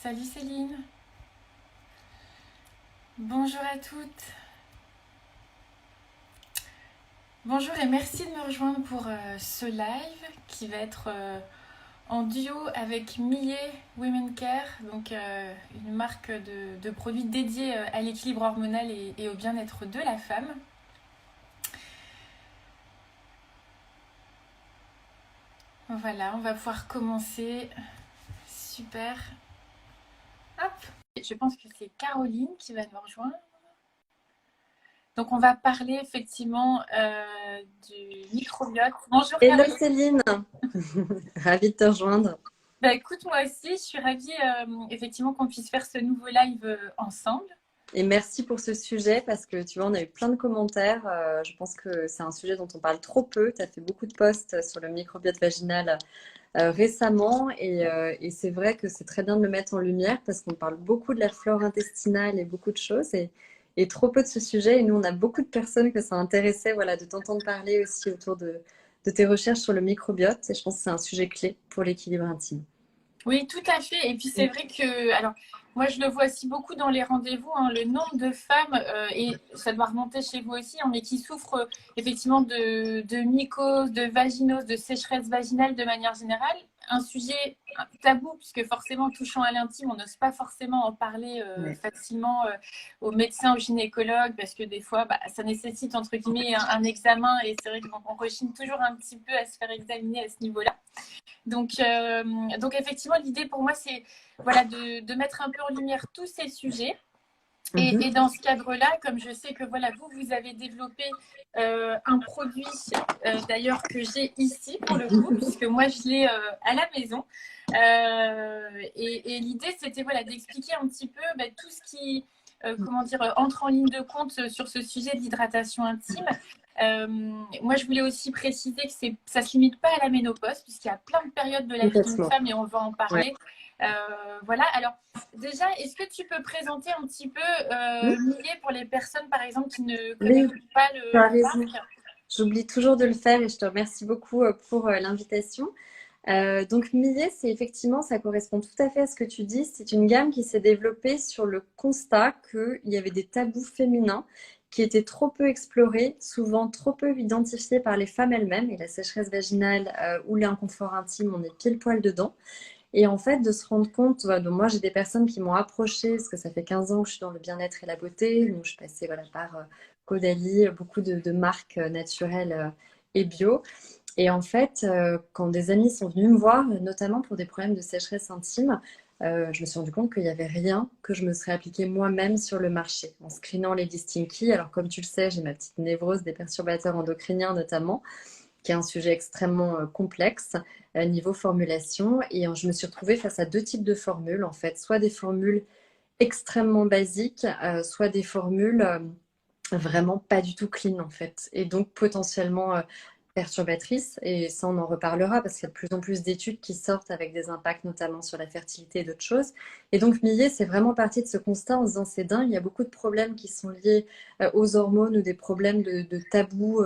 Salut Céline, bonjour à toutes. Bonjour et merci de me rejoindre pour ce live qui va être en duo avec Millet Women Care, donc une marque de produits dédiés à l'équilibre hormonal et au bien-être de la femme. Voilà, on va pouvoir commencer. Super. Hop. Je pense que c'est Caroline qui va nous rejoindre. Donc, on va parler effectivement du microbiote. Bonjour Hello Caroline. Céline, ravie de te rejoindre. Bah écoute, moi aussi, je suis ravie effectivement qu'on puisse faire ce nouveau live ensemble. Et merci pour ce sujet parce que tu vois, on a eu plein de commentaires. Je pense que c'est un sujet dont on parle trop peu. Tu as fait beaucoup de posts sur le microbiote vaginal récemment et c'est vrai que c'est très bien de le mettre en lumière parce qu'on parle beaucoup de la flore intestinale et beaucoup de choses et trop peu de ce sujet. Et nous, on a beaucoup de personnes que ça intéressait voilà, de t'entendre parler aussi autour de tes recherches sur le microbiote. Et je pense que c'est un sujet clé pour l'équilibre intime. Oui, tout à fait. Et puis c'est vrai que, alors, moi je le vois aussi beaucoup dans les rendez-vous, hein, le nombre de femmes, et ça doit remonter chez vous aussi, hein, mais qui souffrent effectivement de mycose, de vaginose, de sécheresse vaginale de manière générale. Un sujet tabou, puisque forcément touchant à l'intime, on n'ose pas forcément en parler Ouais. facilement aux médecins, aux gynécologues, parce que des fois, bah, ça nécessite entre guillemets un examen, et c'est vrai qu'on rechigne toujours un petit peu à se faire examiner à ce niveau-là. Donc effectivement, l'idée pour moi, c'est voilà, de mettre un peu en lumière tous ces sujets. Et Mhm. dans ce cadre-là, comme je sais que voilà, vous avez développé un produit, d'ailleurs, que j'ai ici pour le coup, puisque moi, je l'ai à la maison. Et l'idée, c'était voilà, d'expliquer un petit peu bah, tout ce qui comment dire, entre en ligne de compte sur ce sujet de l'hydratation intime. Moi, je voulais aussi préciser que ça ne se limite pas à la ménopause, puisqu'il y a plein de périodes de la vie d'une Complètement. femme et on va en Ouais. parler. Voilà, alors déjà, est-ce que tu peux présenter un petit peu Millet pour les personnes, par exemple, qui ne connaissent Oui, pas tu as la raison. marque? J'oublie toujours de le faire et je te remercie beaucoup pour l'invitation. Donc Millet, c'est effectivement, ça correspond tout à fait à ce que tu dis. C'est une gamme qui s'est développée sur le constat qu'il y avait des tabous féminins qui étaient trop peu explorés, souvent trop peu identifiés par les femmes elles-mêmes. Et la sécheresse vaginale ou l'inconfort intime, on est pile poil dedans. Et en fait, de se rendre compte, voilà, donc moi j'ai des personnes qui m'ont approché, parce que ça fait 15 ans que je suis dans le bien-être et la beauté, donc je suis passée voilà, par Caudalie, beaucoup de marques naturelles et bio. Et en fait, quand des amis sont venus me voir, notamment pour des problèmes de sécheresse intime, je me suis rendu compte qu'il n'y avait rien que je me serais appliqué moi-même sur le marché, en screenant les distincts. Alors comme tu le sais, j'ai ma petite névrose des perturbateurs endocriniens notamment qui est un sujet extrêmement complexe niveau formulation. Et je me suis retrouvée face à deux types de formules, en fait, soit des formules extrêmement basiques, soit des formules vraiment pas du tout clean, en fait. Et donc potentiellement perturbatrices. Et ça, on en reparlera parce qu'il y a de plus en plus d'études qui sortent avec des impacts notamment sur la fertilité et d'autres choses. Et donc Millet, c'est vraiment parti de ce constat en se disant c'est dingue, il y a beaucoup de problèmes qui sont liés aux hormones ou des problèmes de tabous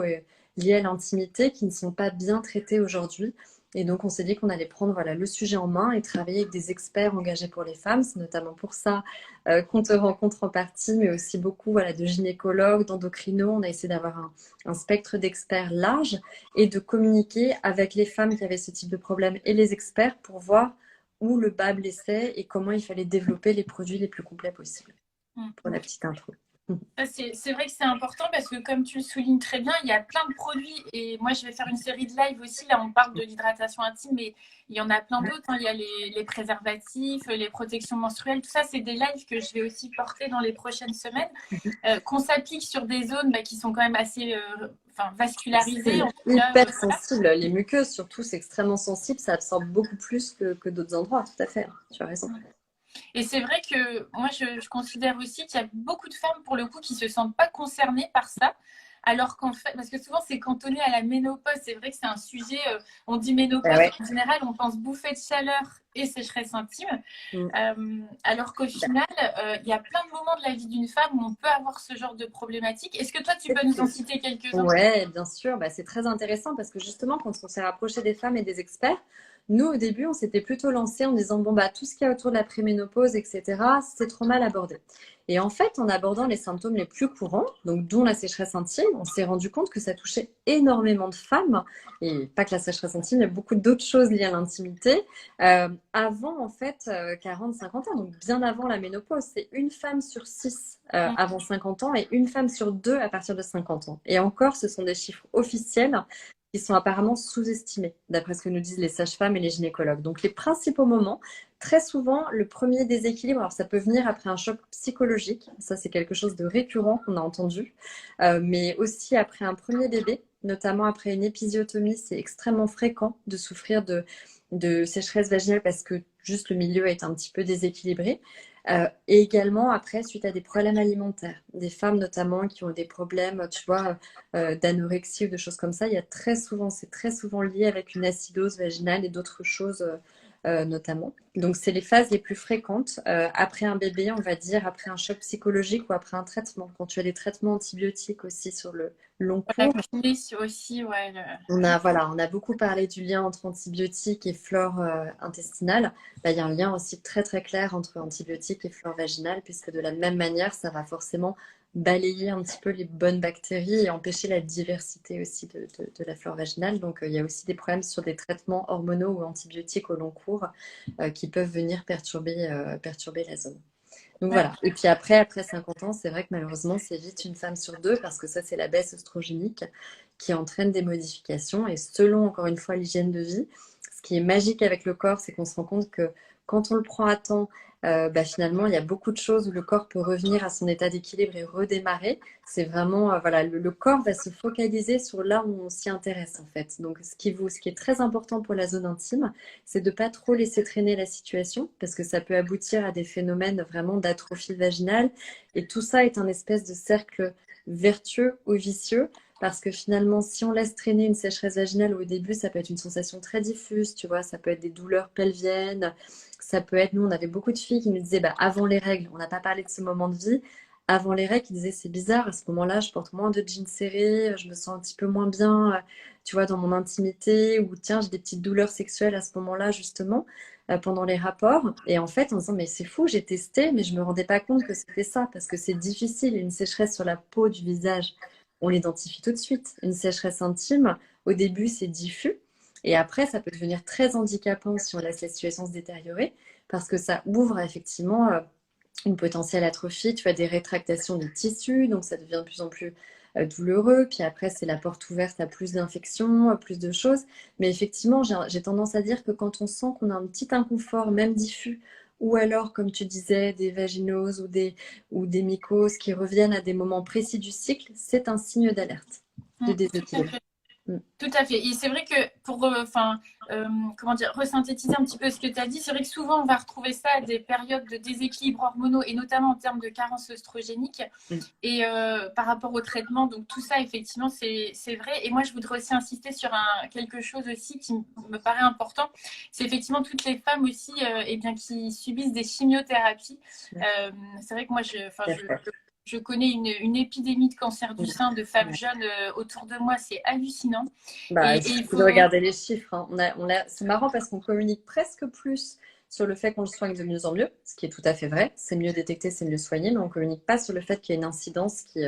liés à l'intimité qui ne sont pas bien traités aujourd'hui. Et donc, on s'est dit qu'on allait prendre voilà, le sujet en main et travailler avec des experts engagés pour les femmes. C'est notamment pour ça qu'on te rencontre en partie, mais aussi beaucoup voilà, de gynécologues, d'endocrinos. On a essayé d'avoir un spectre d'experts large et de communiquer avec les femmes qui avaient ce type de problème et les experts pour voir où le bas blessait et comment il fallait développer les produits les plus complets possibles. Pour la petite intro. C'est vrai que c'est important parce que comme tu le soulignes très bien, il y a plein de produits et moi je vais faire une série de lives aussi. Là on parle de l'hydratation intime mais il y en a plein d'autres, hein. Il y a les préservatifs, les protections menstruelles, tout ça c'est des lives que je vais aussi porter dans les prochaines semaines. Qu'on s'applique sur des zones bah, qui sont quand même assez enfin, vascularisées C'est en tout cas. hyper Voilà. sensible. Les muqueuses, surtout, c'est extrêmement sensible. Ça absorbe beaucoup plus que d'autres endroits. Tout à fait. Tu as raison. Et c'est vrai que moi, je considère aussi qu'il y a beaucoup de femmes, pour le coup, qui ne se sentent pas concernées par ça. Alors qu'en fait, parce que souvent c'est cantonné à la ménopause, c'est vrai que c'est un sujet, on dit Ah ménopause, ouais. en général on pense bouffée de chaleur et sécheresse intime, Mm. alors qu'au final, il y a plein de moments de la vie d'une femme où on peut avoir ce genre de problématique. Est-ce que toi tu peux nous en citer quelques-uns? Ouais, bien sûr, bah, c'est très intéressant parce que justement, quand on s'est rapproché des femmes et des experts, Nous, au début, on s'était plutôt lancé en disant, bon, bah, tout ce qu'il y a autour de la préménopause, etc., c'est trop mal abordé. Et en fait, en abordant les symptômes les plus courants, donc dont la sécheresse intime, on s'est rendu compte que ça touchait énormément de femmes, et pas que la sécheresse intime, il y a beaucoup d'autres choses liées à l'intimité, avant en fait 40-50 ans, donc bien avant la ménopause. C'est une femme sur 6 avant 50 ans et une femme sur 2 à partir de 50 ans. Et encore, ce sont des chiffres officiels qui sont apparemment sous-estimés, d'après ce que nous disent les sages-femmes et les gynécologues. Donc les principaux moments, très souvent, le premier déséquilibre, alors ça peut venir après un choc psychologique, ça c'est quelque chose de récurrent qu'on a entendu, mais aussi après un premier bébé, notamment après une épisiotomie, c'est extrêmement fréquent de souffrir de sécheresse vaginale parce que juste le milieu est un petit peu déséquilibré. Et également après, suite à des problèmes alimentaires, des femmes notamment qui ont des problèmes, tu vois, d'anorexie ou de choses comme ça, il y a très souvent, c'est très souvent lié avec une acidose vaginale et d'autres choses notamment. Donc, c'est les phases les plus fréquentes après un bébé, on va dire, après un choc psychologique ou après un traitement. Quand tu as des traitements antibiotiques aussi sur le long La cours. kiné aussi, ouais. On a beaucoup parlé du lien entre antibiotiques et flore intestinale. Bah, il y a un lien aussi très très clair entre antibiotiques et flore vaginale, puisque de la même manière, ça va forcément balayer un petit peu les bonnes bactéries et empêcher la diversité aussi de la flore vaginale. Donc, il y a aussi des problèmes sur des traitements hormonaux ou antibiotiques au long cours qui peuvent venir perturber la zone. Donc Ouais. voilà. Et puis après 50 ans, c'est vrai que malheureusement, c'est vite une femme sur deux parce que ça, c'est la baisse oestrogénique qui entraîne des modifications. Et selon, encore une fois, l'hygiène de vie, ce qui est magique avec le corps, c'est qu'on se rend compte que quand on le prend à temps, bah, finalement, il y a beaucoup de choses où le corps peut revenir à son état d'équilibre et redémarrer. C'est vraiment, voilà, le corps va se focaliser sur là où on s'y intéresse, en fait. Donc, ce qui est très important pour la zone intime, c'est de ne pas trop laisser traîner la situation parce que ça peut aboutir à des phénomènes vraiment d'atrophie vaginale. Et tout ça est un espèce de cercle vertueux ou vicieux. Parce que finalement, si on laisse traîner une sécheresse vaginale au début, ça peut être une sensation très diffuse, tu vois, ça peut être des douleurs pelviennes, ça peut être, nous, on avait beaucoup de filles qui nous disaient, bah, avant les règles, on n'a pas parlé de ce moment de vie, avant les règles, qui disaient, c'est bizarre, à ce moment-là, je porte moins de jeans serrés, je me sens un petit peu moins bien, tu vois, dans mon intimité, ou tiens, j'ai des petites douleurs sexuelles à ce moment-là, justement, pendant les rapports. Et en fait, en disant, mais c'est fou, j'ai testé, mais je me rendais pas compte que c'était ça, parce que c'est difficile, une sécheresse sur la peau du visage on l'identifie tout de suite. Une sécheresse intime, au début, c'est diffus. Et après, ça peut devenir très handicapant si on laisse la situation se détériorer, parce que ça ouvre effectivement une potentielle atrophie. Tu as des rétractations des tissus, donc ça devient de plus en plus douloureux. Puis après, c'est la porte ouverte à plus d'infections, à plus de choses. Mais effectivement, j'ai tendance à dire que quand on sent qu'on a un petit inconfort, même diffus, ou alors, comme tu disais, des vaginoses ou des mycoses qui reviennent à des moments précis du cycle, c'est un signe d'alerte, de Tout à déséquilibre. fait. Tout à fait. Et c'est vrai que pour comment dire, resynthétiser un petit peu ce que tu as dit, c'est vrai que souvent on va retrouver ça à des périodes de déséquilibre hormonaux et notamment en termes de carence œstrogénique. Mm. Et par rapport au traitement, donc tout ça, effectivement, c'est vrai. Et moi, je voudrais aussi insister sur quelque chose aussi qui me paraît important. C'est effectivement toutes les femmes aussi eh bien, qui subissent des chimiothérapies. C'est vrai que moi, je connais une épidémie de cancer du sein de femmes jeunes autour de moi, c'est hallucinant. Bah, il Et il suffit de faut. regarder les chiffres, hein. C'est marrant parce qu'on communique presque plus sur le fait qu'on le soigne de mieux en mieux, ce qui est tout à fait vrai. C'est mieux détecté, c'est mieux soigné, mais on communique pas sur le fait qu'il y a une incidence qui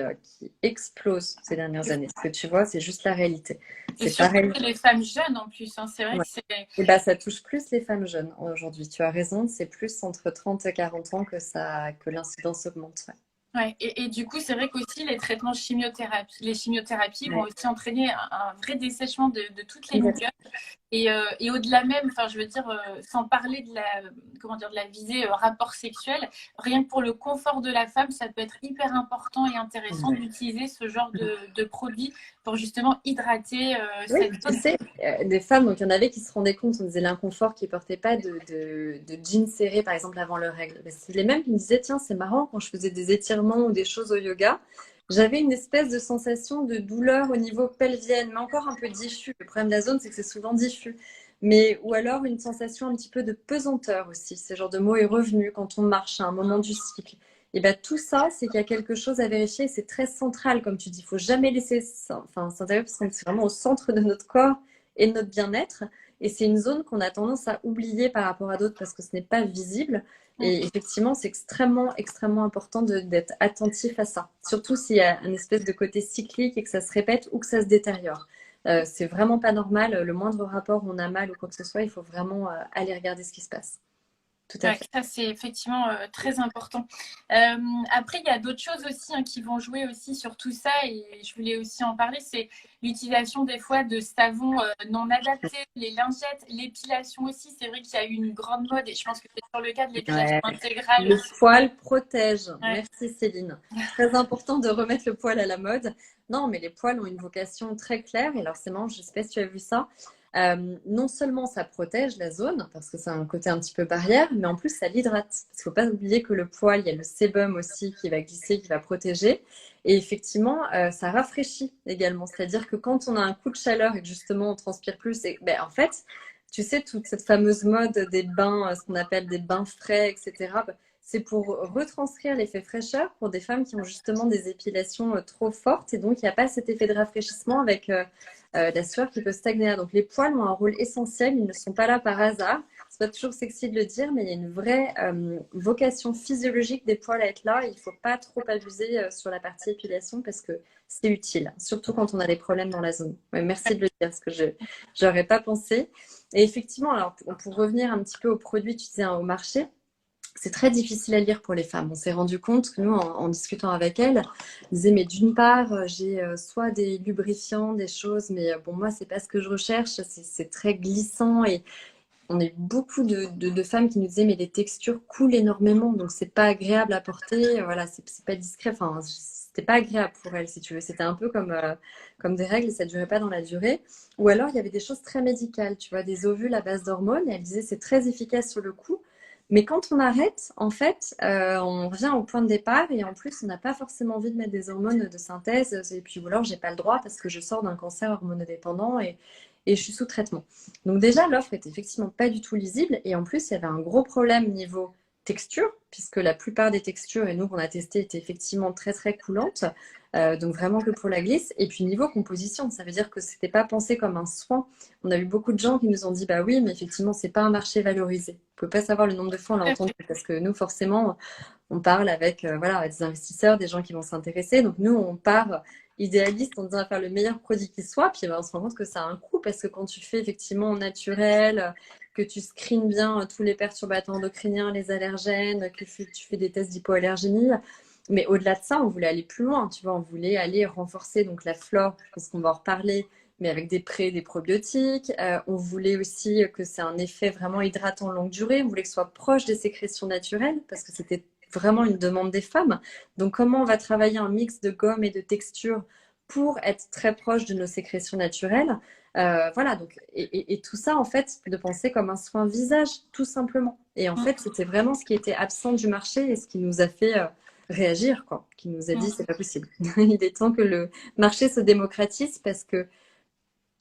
explose ces dernières années. Ce que tu vois, c'est juste la réalité. Et C'est surtout pareil. les femmes jeunes en plus, hein. C'est vrai Ouais. que c'est. Et bah, ça touche plus les femmes jeunes aujourd'hui. Tu as raison, c'est plus entre 30 et 40 ans que l'incidence augmente. Ouais. Et du coup, c'est vrai qu'aussi les chimiothérapies vont Ouais. aussi entraîner un vrai dessèchement de toutes les Complètement. muqueuses. Et au-delà même, enfin, je veux dire, sans parler de comment dire, de la visée rapport sexuel, rien que pour le confort de la femme, ça peut être hyper important et intéressant Ouais. d'utiliser ce genre de produit pour justement hydrater Oui, cette tu zone. sais, des femmes, donc il y en avait qui se rendaient compte, on disait l'inconfort qui portaient pas de jeans serrés, par exemple, avant leurs règles. Ben, c'est les mêmes qui me disaient, tiens, c'est marrant, quand je faisais des étirements ou des choses au yoga, j'avais une espèce de sensation de douleur au niveau pelvienne, mais encore un peu diffus. Le problème de la zone, c'est que c'est souvent diffus. Mais, ou alors une sensation un petit peu de pesanteur aussi. Ce genre de mot est revenu quand on marche à un moment du cycle. Et bien, tout ça, c'est qu'il y a quelque chose à vérifier. C'est très central, comme tu dis. Il ne faut jamais laisser s'intérieur parce que c'est vraiment au centre de notre corps et de notre bien-être. Et c'est une zone qu'on a tendance à oublier par rapport à d'autres parce que ce n'est pas visible. Et effectivement, c'est extrêmement, extrêmement important d'être attentif à ça. Surtout s'il y a un espèce de côté cyclique et que ça se répète ou que ça se détériore. C'est vraiment pas normal. Le moindre rapport où on a mal ou quoi que ce soit, il faut vraiment aller regarder ce qui se passe. Tout à Ouais, fait. ça, c'est effectivement très important. Après, il y a d'autres choses aussi qui vont jouer aussi sur tout ça et je voulais aussi en parler, c'est l'utilisation des fois de savons non adaptés, les lingettes, l'épilation aussi. C'est vrai qu'il y a eu une grande mode et je pense que c'est sur le cas de l'épilation Ouais. intégrale Le aussi. poil protège. Ouais. Merci Céline. Très important de remettre le poil à la mode. Non, mais les poils ont une vocation très claire. Et alors, c'est marrant, je ne sais pas si tu as vu ça. Non seulement ça protège la zone, parce que c'est un côté un petit peu barrière, mais en plus ça l'hydrate. Parce qu'il ne faut pas oublier que le poil, il y a le sébum aussi qui va glisser, qui va protéger. Et effectivement, ça rafraîchit également. C'est-à-dire que quand on a un coup de chaleur et que justement on transpire plus, et, ben, en fait, tu sais, toute cette fameuse mode des bains, ce qu'on appelle des bains frais, etc., c'est pour retranscrire l'effet fraîcheur pour des femmes qui ont justement des épilations trop fortes et donc il n'y a pas cet effet de rafraîchissement avec la sueur qui peut stagner. Donc les poils ont un rôle essentiel, ils ne sont pas là par hasard. C'est pas toujours sexy de le dire, mais il y a une vraie vocation physiologique des poils à être là. Il ne faut pas trop abuser sur la partie épilation parce que c'est utile, surtout quand on a des problèmes dans la zone. Ouais, merci de le dire parce que je n'aurais pas pensé. Et effectivement, alors pour revenir un petit peu aux produits, tu disais au marché, c'est très difficile à lire pour les femmes. On s'est rendu compte que nous, en discutant avec elles, elles disaient, mais d'une part, j'ai soit des lubrifiants, des choses, mais bon, moi, c'est pas ce que je recherche. C'est très glissant et on a eu beaucoup de femmes qui nous disaient, mais les textures coulent énormément, donc c'est pas agréable à porter. Voilà, c'est pas discret. Enfin, c'était pas agréable pour elles, si tu veux. C'était un peu comme des règles et ça durait pas dans la durée. Ou alors, il y avait des choses très médicales, tu vois, des ovules à base d'hormones. Et elles disaient, c'est très efficace sur le coup. Mais quand on arrête, en fait, on revient au point de départ et en plus, on n'a pas forcément envie de mettre des hormones de synthèse. Et puis, ou alors, j'ai pas le droit parce que je sors d'un cancer hormonodépendant et je suis sous traitement. Donc déjà, l'offre est effectivement pas du tout lisible et en plus, il y avait un gros problème niveau texture, puisque la plupart des textures, et nous qu'on a testé, étaient effectivement très très coulantes, donc vraiment que pour la glisse. Et puis niveau composition, ça veut dire que c'était pas pensé comme un soin. On a eu beaucoup de gens qui nous ont dit, bah oui, mais effectivement, c'est pas un marché valorisé. Vous pouvez pas savoir le nombre de fois on l'a entendu, parce que nous, forcément, on parle avec voilà, des investisseurs, des gens qui vont s'intéresser. Donc nous, on part idéaliste en disant faire le meilleur produit qui soit, puis ben, on se rend compte que ça a un coût parce que quand tu fais effectivement au naturel, que tu screens bien tous les perturbateurs endocriniens, les allergènes, que tu fais des tests d'hypoallergénie, mais au-delà de ça, on voulait aller plus loin, tu vois, on voulait aller renforcer donc la flore, parce qu'on va en reparler, mais avec des pré et des probiotiques. On voulait aussi que c'est un effet vraiment hydratant longue durée, on voulait que ce soit proche des sécrétions naturelles, parce que c'était vraiment une demande des femmes. Donc, comment on va travailler un mix de gomme et de texture pour être très proche de nos sécrétions naturelles. Voilà, donc, et tout ça, en fait, de penser comme un soin visage, tout simplement. Et en fait, c'était vraiment ce qui était absent du marché et ce qui nous a fait réagir, quoi, qui nous a dit, c'est pas possible. Il est temps que le marché se démocratise parce que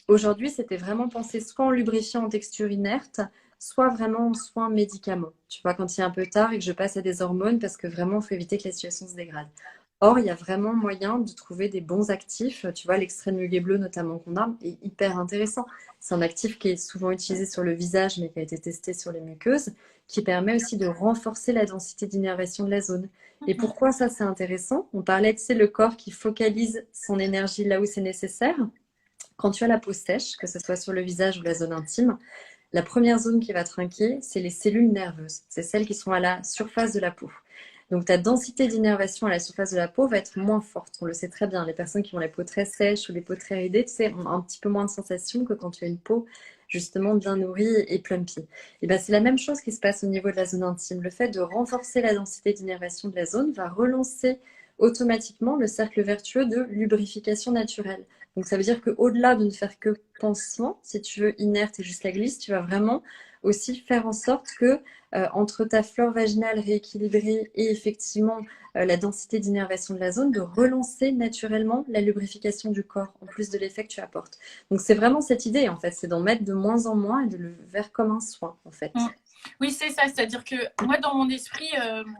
aujourd'hui, c'était vraiment pensé soit en lubrifiant en texture inerte, soit vraiment en soins médicaments. Tu vois, quand il est un peu tard et que je passe à des hormones parce que vraiment, il faut éviter que la situation se dégrade. Or, il y a vraiment moyen de trouver des bons actifs. Tu vois, l'extrait de muguet bleu notamment qu'on a est hyper intéressant. C'est un actif qui est souvent utilisé sur le visage mais qui a été testé sur les muqueuses, qui permet aussi de renforcer la densité d'innervation de la zone. Et pourquoi ça c'est intéressant? On parlait de c'est le corps qui focalise son énergie là où c'est nécessaire. Quand tu as la peau sèche, que ce soit sur le visage ou la zone intime, la première zone qui va trinquer, c'est les cellules nerveuses. C'est celles qui sont à la surface de la peau. Donc ta densité d'innervation à la surface de la peau va être moins forte. On le sait très bien. Les personnes qui ont les peaux très sèches ou les peaux très ridées, tu sais, ont un petit peu moins de sensation que quand tu as une peau justement bien nourrie et plumpy. Et ben c'est la même chose qui se passe au niveau de la zone intime. Le fait de renforcer la densité d'innervation de la zone va relancer automatiquement le cercle vertueux de lubrification naturelle. Donc ça veut dire qu'au-delà de ne faire que pansement, si tu veux, inerte et juste la glisse, tu vas vraiment aussi faire en sorte que entre ta flore vaginale rééquilibrée et effectivement la densité d'innervation de la zone, de relancer naturellement la lubrification du corps, en plus de l'effet que tu apportes. Donc c'est vraiment cette idée, en fait, c'est d'en mettre de moins en moins et de le faire comme un soin, en fait. Oui, c'est ça. C'est-à-dire que moi, dans mon esprit,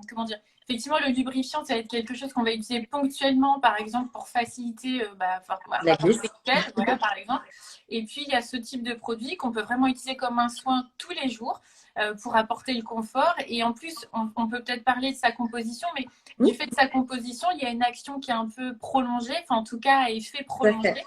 comment dire, effectivement, le lubrifiant, ça va être quelque chose qu'on va utiliser ponctuellement, par exemple, pour faciliter La avoir glisse. des gels, voilà, par exemple. Et puis, il y a ce type de produit qu'on peut vraiment utiliser comme un soin tous les jours pour apporter le confort. Et en plus, on peut peut-être parler de sa composition, mais du fait de sa composition, il y a une action qui est un peu prolongée, enfin, en tout cas, à effet Tout à fait. prolongé.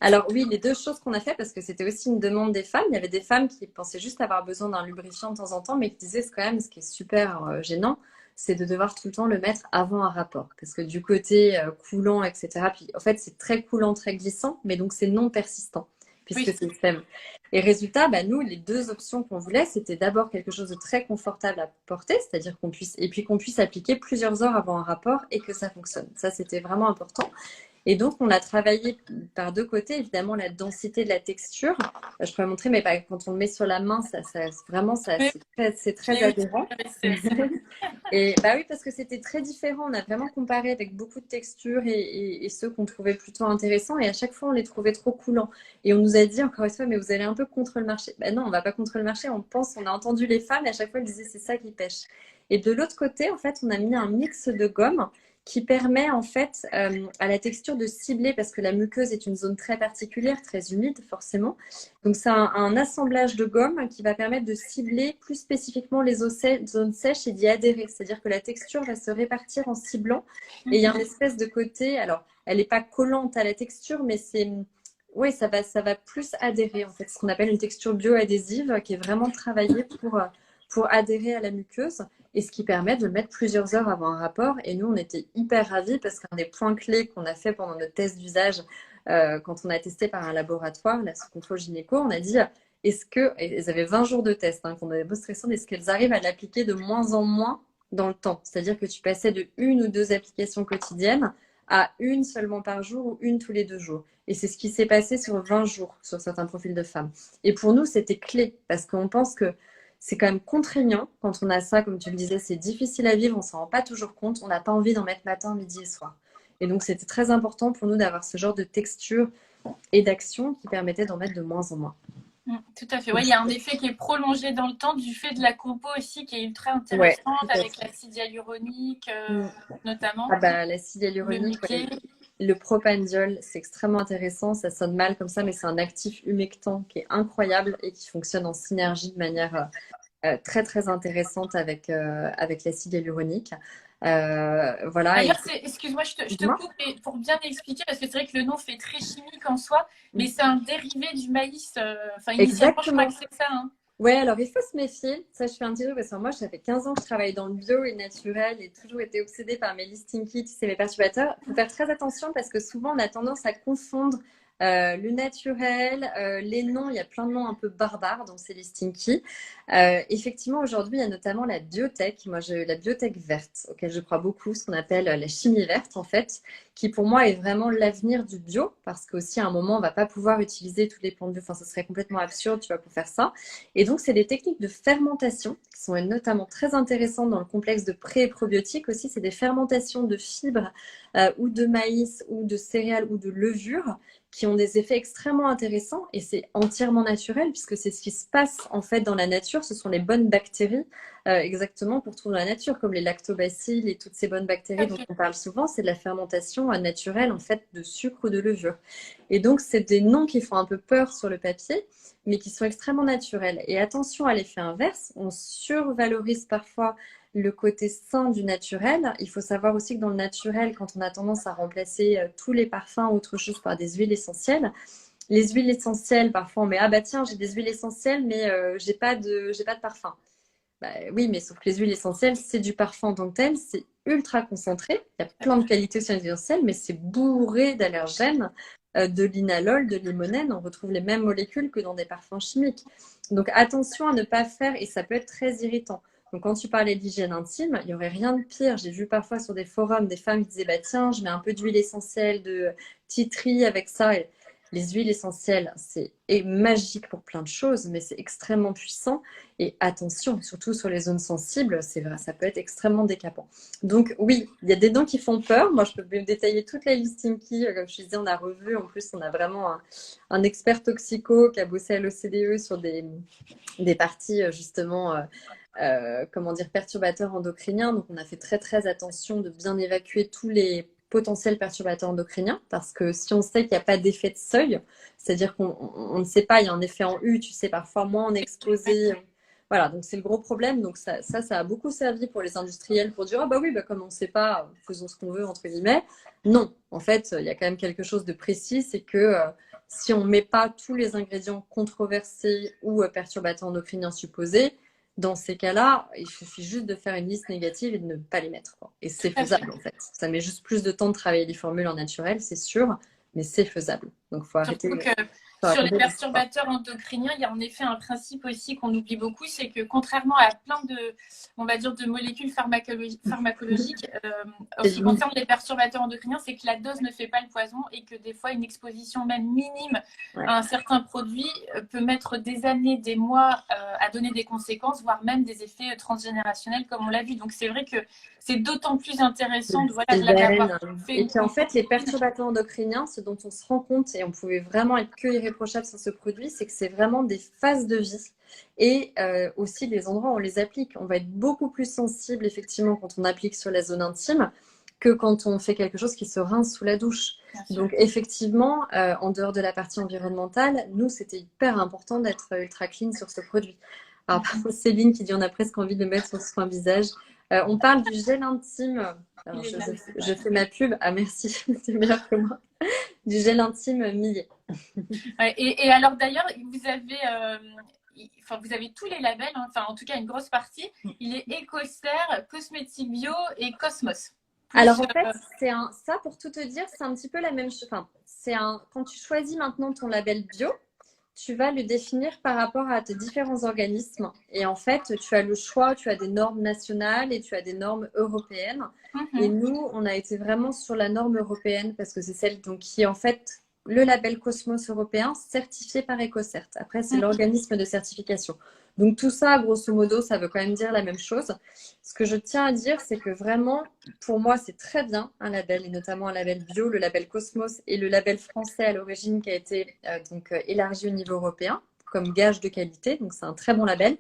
Alors oui, les deux choses qu'on a fait, parce que c'était aussi une demande des femmes, il y avait des femmes qui pensaient juste avoir besoin d'un lubrifiant de temps en temps, mais qui disaient c'est quand même ce qui est super gênant, c'est de devoir tout le temps le mettre avant un rapport. Parce que du côté coulant, etc., puis en fait c'est très coulant, très glissant, mais donc c'est non persistant, puisque Oui. c'est le faible. Et résultat, bah, nous, les deux options qu'on voulait, c'était d'abord quelque chose de très confortable à porter, c'est-à-dire qu'on puisse, et puis qu'on puisse appliquer plusieurs heures avant un rapport et que ça fonctionne. Ça, c'était vraiment important. Et donc, on a travaillé par deux côtés, évidemment, la densité de la texture. Je pourrais montrer, mais quand on le met sur la main, vraiment, Oui, c'est je très l'ai adhérent. utilisé, c'est vrai. Et bah oui, parce que c'était très différent. On a vraiment comparé avec beaucoup de textures et ceux qu'on trouvait plutôt intéressants. Et à chaque fois, on les trouvait trop coulants. Et on nous a dit, encore une fois, mais vous allez un peu contre le marché. Ben non, on va pas contre le marché. On a entendu les femmes et à chaque fois, elles disaient, c'est ça qui pêche. Et de l'autre côté, en fait, on a mis un mix de gomme qui permet en fait à la texture de cibler, parce que la muqueuse est une zone très particulière, très humide forcément. Donc c'est un assemblage de gomme qui va permettre de cibler plus spécifiquement les zones sèches et d'y adhérer. C'est-à-dire que la texture va se répartir en ciblant. Et il y a une espèce de côté, alors elle n'est pas collante à la texture, mais oui, ça va plus adhérer en fait, ce qu'on appelle une texture bioadhésive qui est vraiment travaillée pour adhérer à la muqueuse et ce qui permet de le mettre plusieurs heures avant un rapport. Et nous, on était hyper ravis parce qu'un des points clés qu'on a fait pendant notre test d'usage, quand on a testé par un laboratoire, la sous contrôle gynéco, on a dit est-ce que, et elles avaient 20 jours de test, hein, qu'on avait beau stressant, est-ce qu'elles arrivent à l'appliquer de moins en moins dans le temps? C'est-à-dire que tu passais de une ou deux applications quotidiennes à une seulement par jour ou une tous les 2 jours. Et c'est ce qui s'est passé sur 20 jours sur certains profils de femmes. Et pour nous, c'était clé parce qu'on pense que c'est quand même contraignant quand on a ça, comme tu le disais, c'est difficile à vivre, on s'en rend pas toujours compte, on n'a pas envie d'en mettre matin, midi et soir. Et donc c'était très important pour nous d'avoir ce genre de texture et d'action qui permettait d'en mettre de moins en moins. Tout à fait. Ouais, il y a un effet qui est prolongé dans le temps du fait de la compo aussi qui est ultra Ouais, intéressante tout à avec fait. l'acide hyaluronique Mm. Ah notamment, bah, l'acide le hyaluronique, miquet. ouais, le propandiol, c'est extrêmement intéressant. Ça sonne mal comme ça, mais c'est un actif humectant qui est incroyable et qui fonctionne en synergie de manière très très intéressante avec l'acide hyaluronique. Voilà. Et D'ailleurs, excuse-moi, je te dis-moi. coupe mais pour bien expliquer, parce que c'est vrai que le nom fait très chimique en soi, mais c'est un dérivé du maïs. Enfin, initialement, je crois que Exactement. c'est ça. Hein. Ouais, alors il faut se méfier. Ça, je fais un petit truc parce que moi, ça fait 15 ans que je travaille dans le bio et le naturel et toujours été obsédée par mes listing kits, c'est mes perturbateurs. Il faut faire très attention parce que souvent, on a tendance à confondre le naturel, les noms. Il y a plein de noms un peu barbares dans ces listing kits. Effectivement, aujourd'hui, il y a notamment la biotech. Moi, j'ai la biotech verte, auquel je crois beaucoup, ce qu'on appelle la chimie verte, en fait, qui pour moi est vraiment l'avenir du bio parce qu'aussi à un moment, on va pas pouvoir utiliser tous les plants de bio. Enfin, ce serait complètement absurde, tu vois, pour faire ça. Et donc, c'est des techniques de fermentation qui sont notamment très intéressantes dans le complexe de pré et probiotiques aussi. C'est des fermentations de fibres ou de maïs ou de céréales ou de levures qui ont des effets extrêmement intéressants et c'est entièrement naturel puisque c'est ce qui se passe en fait dans la nature. Ce sont les bonnes bactéries exactement qu'on retrouve dans la nature comme les lactobacilles et toutes ces bonnes bactéries dont on parle souvent. C'est de la fermentation naturelle en fait de sucre ou de levure. Et donc, c'est des noms qui font un peu peur sur le papier mais qui sont extrêmement naturels. Et attention à l'effet inverse, on survalorise parfois le côté sain du naturel. Il faut savoir aussi que dans le naturel, quand on a tendance à remplacer tous les parfums ou autre chose par des huiles essentielles, les huiles essentielles, parfois on met ah bah tiens j'ai des huiles essentielles mais j'ai pas de parfum. Bah, oui, mais sauf que les huiles essentielles, c'est du parfum en tant que tel, c'est ultra concentré. Il y a plein de qualités sur les huiles essentielles, mais c'est bourré d'allergènes, de linalol, de limonène. On retrouve les mêmes molécules que dans des parfums chimiques. Donc attention à ne pas faire, et ça peut être très irritant. Donc quand tu parlais d'hygiène intime, il n'y aurait rien de pire. J'ai vu parfois sur des forums des femmes qui disaient bah tiens, je mets un peu d'huile essentielle de titri avec ça. Et les huiles essentielles, c'est magique pour plein de choses, mais c'est extrêmement puissant. Et attention, surtout sur les zones sensibles, c'est vrai, ça peut être extrêmement décapant. Donc oui, il y a des dents qui font peur. Moi, je peux me détailler toute la listing qui, comme je disais, on a revu. En plus, on a vraiment un expert toxico qui a bossé à l'OCDE sur des parties justement comment dire, perturbateurs endocriniens. Donc, on a fait très, très attention de bien évacuer tous les potentiels perturbateurs endocriniens parce que si on sait qu'il n'y a pas d'effet de seuil, c'est-à-dire qu'on ne sait pas, il y a un effet en U, tu sais, parfois moins on est exposé. Voilà, donc c'est le gros problème. Donc ça a beaucoup servi pour les industriels pour dire, ah bah oui, bah comme on ne sait pas, faisons ce qu'on veut, entre guillemets. Non, en fait, il y a quand même quelque chose de précis, c'est que si on ne met pas tous les ingrédients controversés ou perturbateurs endocriniens supposés, dans ces cas-là, il suffit juste de faire une liste négative et de ne pas les mettre, quoi. Et c'est faisable, en fait. Ça met juste plus de temps de travailler les formules en naturel, c'est sûr, mais c'est faisable. Donc, il faut arrêter. Surtout que sur les perturbateurs endocriniens, il y a en effet un principe aussi qu'on oublie beaucoup, c'est que contrairement à plein de, on va dire, de molécules pharmacologiques, en ce qui concerne les perturbateurs endocriniens, c'est que la dose ne fait pas le poison et que des fois, une exposition même minime à un certain produit peut mettre des années, des mois à donner des conséquences, voire même des effets transgénérationnels, comme on l'a vu. Donc, c'est vrai que c'est d'autant plus intéressant de l'avoir fait. Et qu'en fait, les perturbateurs endocriniens, ce dont on se rend compte, et on pouvait vraiment être que irréprochable sur ce produit, c'est que c'est vraiment des phases de vie et aussi des endroits où on les applique. On va être beaucoup plus sensible, effectivement, quand on applique sur la zone intime que quand on fait quelque chose qui se rince sous la douche. Donc, effectivement, en dehors de la partie environnementale, nous, c'était hyper important d'être ultra clean sur ce produit. Alors, par contre, Céline qui dit on a presque envie de le mettre sur son visage. On parle du gel intime. Alors, je fais ma pub. Ah, merci, c'est meilleur que moi. Du gel intime Millet. Et alors, d'ailleurs, vous avez tous les labels, hein, enfin, en tout cas, une grosse partie. Il est Ecocer, Cosmétique Bio et Cosmos. Alors, en fait, ça, pour tout te dire, c'est un petit peu la même chose. Enfin, quand tu choisis maintenant ton label bio, tu vas le définir par rapport à tes différents organismes. Et en fait, tu as le choix, tu as des normes nationales et tu as des normes européennes. Et nous, on a été vraiment sur la norme européenne parce que c'est celle donc, qui est en fait le label Cosmos européen certifié par EcoCert. Après, c'est l'organisme de certification. Donc tout ça, grosso modo, ça veut quand même dire la même chose. Ce que je tiens à dire, c'est que vraiment, pour moi, c'est très bien un label, et notamment un label bio, le label Cosmos et le label français à l'origine qui a été élargi au niveau européen comme gage de qualité. Donc c'est un très bon label.